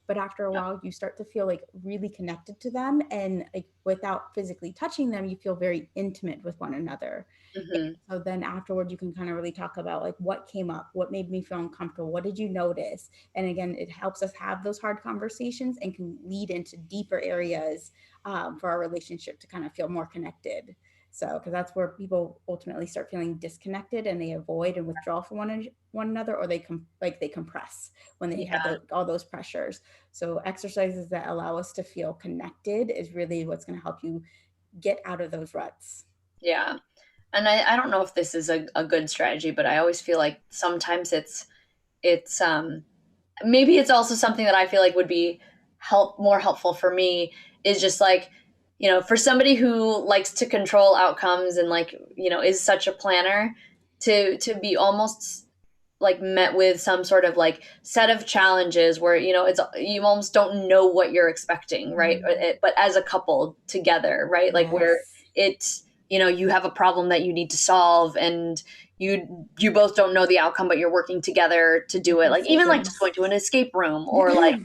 But after a while, you start to feel like really connected to them, and like without physically touching them, you feel very intimate with one another. So then afterward, you can kind of really talk about like what came up, what made me feel uncomfortable, what did you notice? And again, it helps us have those hard conversations and can lead into deeper areas for our relationship to kind of feel more connected. So, because that's where people ultimately start feeling disconnected, and they avoid and withdraw from one another, or they compress when they have all those pressures. So, exercises that allow us to feel connected is really what's going to help you get out of those ruts. Yeah. And I don't know if this is a good strategy, but I always feel like sometimes it's maybe it's also something that I feel like would be more helpful for me, is just like, for somebody who likes to control outcomes and like, is such a planner, to be almost like met with some sort of like set of challenges where, it's, you almost don't know what you're expecting, right? But as a couple together, right? Like where it's, you have a problem that you need to solve, and you both don't know the outcome, but you're working together to do it. Like even like just going to an escape room, or like,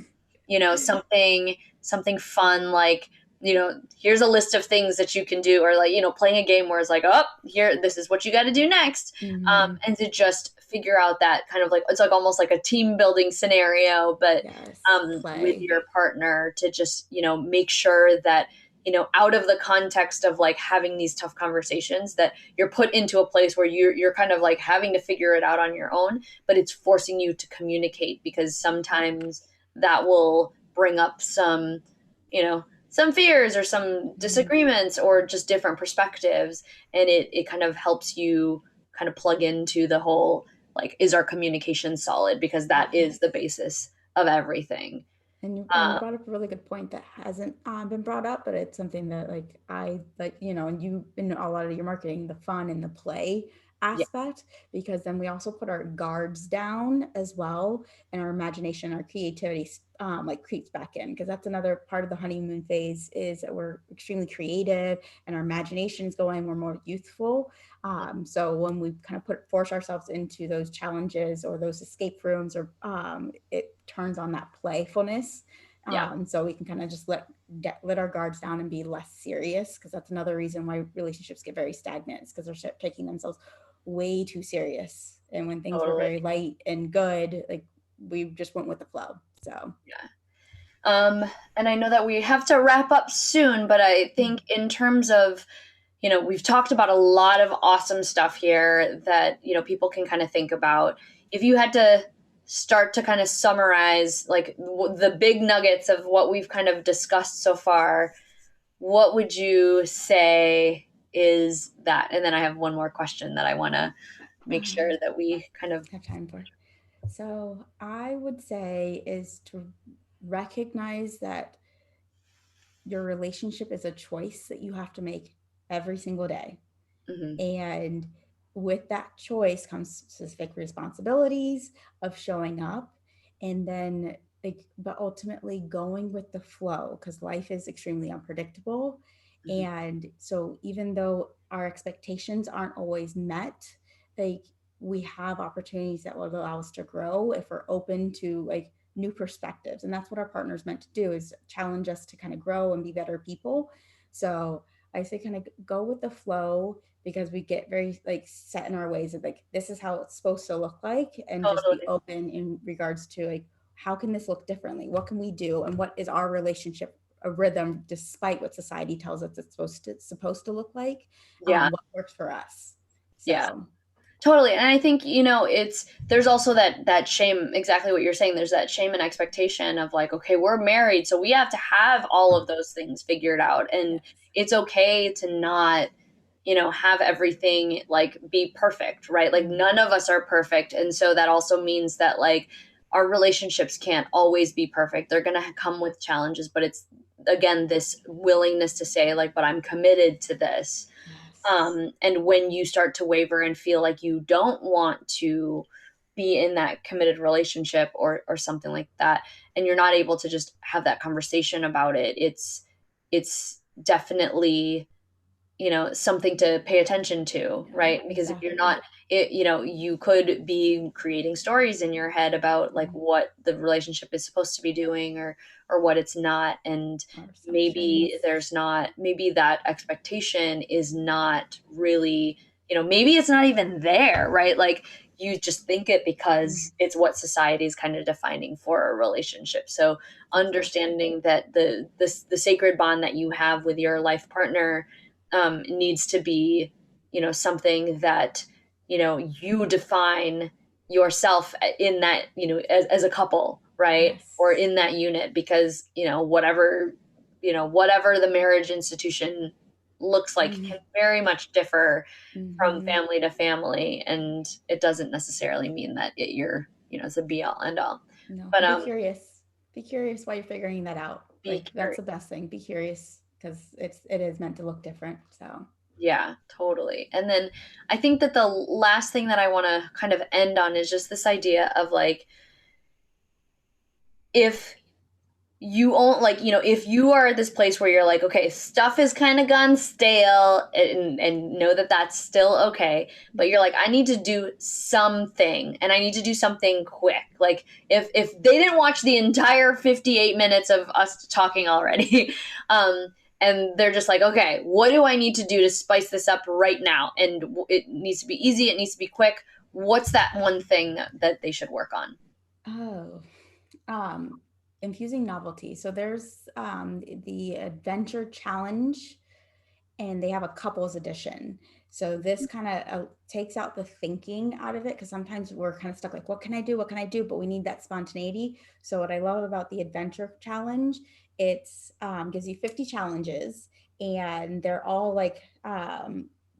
something fun, like, here's a list of things that you can do, or like, playing a game where it's like, oh, here, this is what you got to do next. And to just figure out that kind of like, it's like almost like a team building scenario, but with your partner, to just, make sure that, out of the context of like having these tough conversations, that you're put into a place where you're kind of like having to figure it out on your own, but it's forcing you to communicate, because sometimes that will bring up some, some fears or some disagreements or just different perspectives. And it kind of helps you kind of plug into the whole, like, is our communication solid? Because that is the basis of everything. And you brought up a really good point that hasn't been brought up, but it's something that like I like, and you in a lot of your marketing, the fun and the play aspect, because then we also put our guards down as well, and our imagination, our creativity like creeps back in, because that's another part of the honeymoon phase, is that we're extremely creative and our imagination's going, we're more youthful. So when we kind of force ourselves into those challenges or those escape rooms, or it turns on that playfulness. So we can kind of just let our guards down and be less serious, because that's another reason why relationships get very stagnant, is because they're taking themselves way too serious. And when things were very light and good, like we just went with the flow. So and I know that we have to wrap up soon, but I think in terms of, we've talked about a lot of awesome stuff here that, people can kind of think about. If you had to start to kind of summarize like the big nuggets of what we've kind of discussed so far, what would you say is that? And then I have one more question that I want to make sure that we kind of have time for. So I would say is to recognize that your relationship is a choice that you have to make every single day. Mm-hmm. And with that choice comes specific responsibilities of showing up, and then but ultimately going with the flow, because life is extremely unpredictable. Mm-hmm. And so even though our expectations aren't always met, like we have opportunities that will allow us to grow if we're open to like new perspectives. And that's what our partner's meant to do, is challenge us to kind of grow and be better people. So I say kind of go with the flow, because we get very like set in our ways of like, this is how it's supposed to look like, and just be Totally. open in regards to like, how can this look differently? What can we do? And what is our relationship a rhythm, despite what society tells us it's supposed to look like? Yeah. What works for us? So Yeah. Totally. And I think, there's also that shame, exactly what you're saying. There's that shame and expectation of like, okay, we're married, so we have to have all of those things figured out. And it's okay to not, have everything like be perfect, right? Like none of us are perfect. And so that also means that like our relationships can't always be perfect. They're going to come with challenges, but it's again, this willingness to say like, but I'm committed to this. And when you start to waver and feel like you don't want to be in that committed relationship or something like that, and you're not able to just have that conversation about it, it's definitely, something to pay attention to, right? Because if you're not, you could be creating stories in your head about like what the relationship is supposed to be doing or what it's not. And maybe maybe that expectation is not really, maybe it's not even there, right? Like you just think it because it's what society is kind of defining for a relationship. So understanding that the sacred bond that you have with your life partner needs to be, something that, you define yourself in that, as a couple, right? Or in that unit, because, whatever the marriage institution looks like can very much differ from family to family. And it doesn't necessarily mean that it's a be all end all. No, But be curious. Be curious while you're figuring that out. Like that's the best thing. Be curious, because it is meant to look different. So yeah, totally. And then I think that the last thing that I want to kind of end on is just this idea of like, if you own, like, if you are at this place where you're like, okay, stuff is kind of gone stale, and know that that's still okay, but you're like, I need to do something, and I need to do something quick. Like if they didn't watch the entire 58 minutes of us talking already, and they're just like, okay, what do I need to do to spice this up right now? And it needs to be easy, it needs to be quick. What's that one thing that they should work on? Infusing novelty. So there's the adventure challenge, and they have a couples edition. So this kind of takes out the thinking out of it, because sometimes we're kind of stuck like, what can I do? What can I do? But we need that spontaneity. So what I love about the adventure challenge, it's gives you 50 challenges, and they're all like,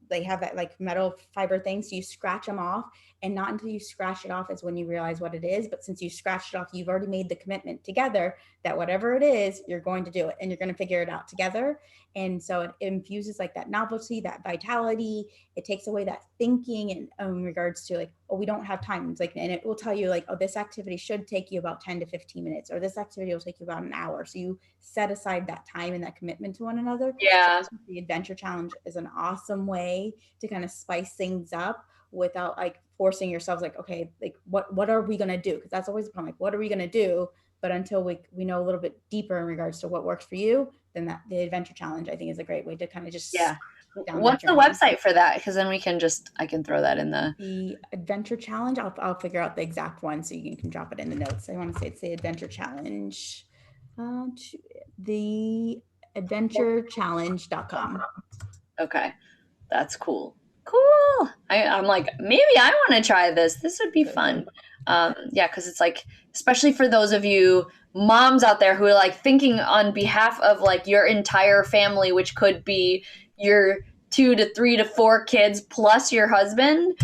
they have that like metal fiber thing. So you scratch them off, and not until you scratch it off is when you realize what it is. But since you scratched it off, you've already made the commitment together that whatever it is, you're going to do it, and you're going to figure it out together. And so it infuses like that novelty, that vitality. It takes away that thinking and in regards to like, oh, we don't have time. It's like, and it will tell you like, oh, this activity should take you about 10 to 15 minutes, or this activity will take you about an hour. So you set aside that time and that commitment to one another. Yeah. So the adventure challenge is an awesome way to kind of spice things up without like forcing yourselves like, okay, like what are we going to do? Because that's always the problem. Like, what are we going to do? But until we know a little bit deeper in regards to what works for you, then that the adventure challenge I think is a great way to kind of just What's the website for that? Because then I can throw that in the adventure challenge. I'll figure out the exact one so you can drop it in the notes. I want to say it's the adventure challenge. The adventurechallenge.com. Okay, that's cool. I'm like, maybe I want to try this. This would be fun. Yeah, because it's like, especially for those of you moms out there who are like thinking on behalf of like your entire family, which could be your 2 to 3 to 4 kids plus your husband.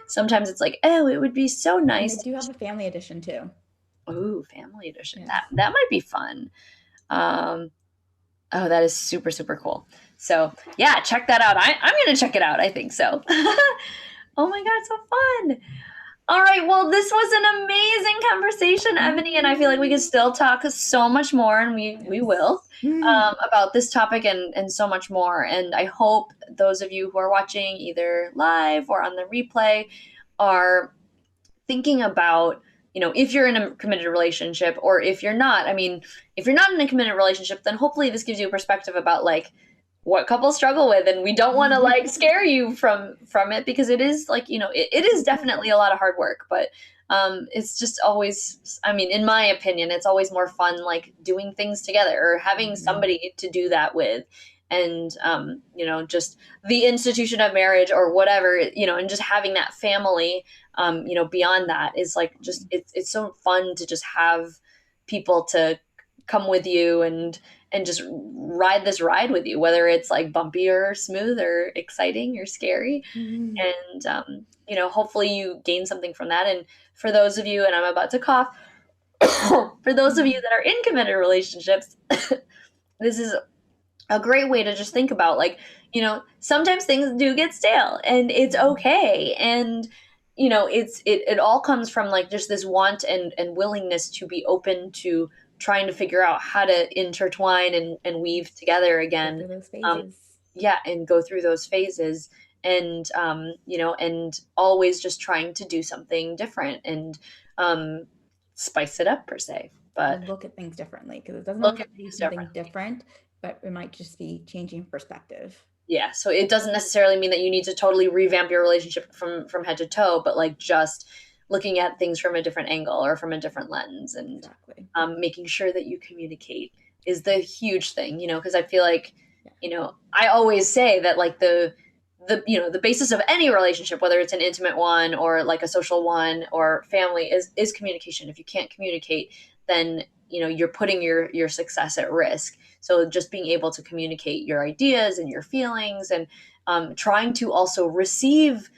Sometimes it's like, oh, it would be so nice. And they do have a family edition too. Ooh, family edition. Yes. That might be fun. Oh, that is super, super cool. So yeah, check that out. I'm going to check it out. I think so. Oh my God, so fun. All right. Well, this was an amazing conversation, Ebony, and I feel like we could still talk so much more, and we will, about this topic and so much more. And I hope those of you who are watching either live or on the replay are thinking about, if you're in a committed relationship, or if you're not. I mean, if you're not in a committed relationship, then hopefully this gives you a perspective about like what couples struggle with, and we don't want to like scare you from it, because it is like, it is definitely a lot of hard work, but it's just always, I mean, in my opinion, it's always more fun like doing things together or having somebody to do that with. And just the institution of marriage or whatever, and just having that family, beyond that is like, just it's so fun to just have people to come with you and just ride this ride with you, whether it's like bumpy or smooth or exciting or scary. And hopefully you gain something from that. And for those of you, and I'm about to cough, for those of you that are in committed relationships, this is a great way to just think about, like, sometimes things do get stale, and it's okay. And it all comes from like just this want and willingness to be open to trying to figure out how to intertwine and weave together again. And go through those phases, and and always just trying to do something different and spice it up, per se. But look at things differently, because it doesn't have to be something different, but it might just be changing perspective. Yeah, so it doesn't necessarily mean that you need to totally revamp your relationship from head to toe, but like just looking at things from a different angle or from a different lens, and making sure that you communicate is the huge thing, because I feel like, I always say that like the basis of any relationship, whether it's an intimate one or like a social one or family, is communication. If you can't communicate, then you're putting your success at risk. So just being able to communicate your ideas and your feelings, and trying to also receive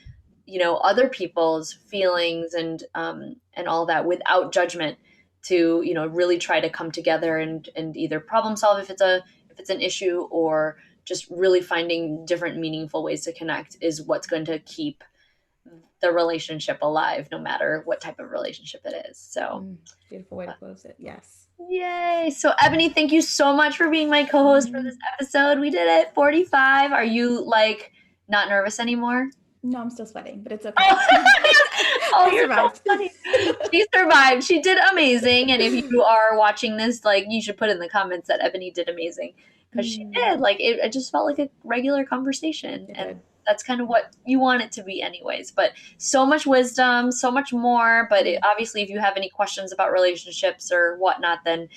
other people's feelings and all that without judgment, to really try to come together and either problem solve if it's an issue, or just really finding different meaningful ways to connect, is what's going to keep the relationship alive, no matter what type of relationship it is. So beautiful way to close it. Yes. Yay. So Ebony, thank you so much for being my co-host for this episode. We did it. 45. Are you like not nervous anymore? No, I'm still sweating, but it's okay. Oh, you're so funny. She survived. She did amazing. And if you are watching this, like, you should put in the comments that Ebony did amazing, because she did. Like, it just felt like a regular conversation. And that's kind of what you want it to be anyways. But so much wisdom, so much more. But obviously, if you have any questions about relationships or whatnot, then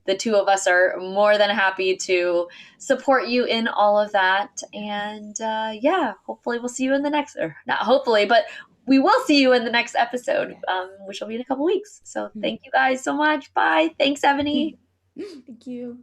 the two of us are more than happy to support you in all of that. And hopefully we'll see you in the next, or not hopefully, but we will see you in the next episode, which will be in a couple weeks. So thank you guys so much. Bye. Thanks, Ebony. Thank you.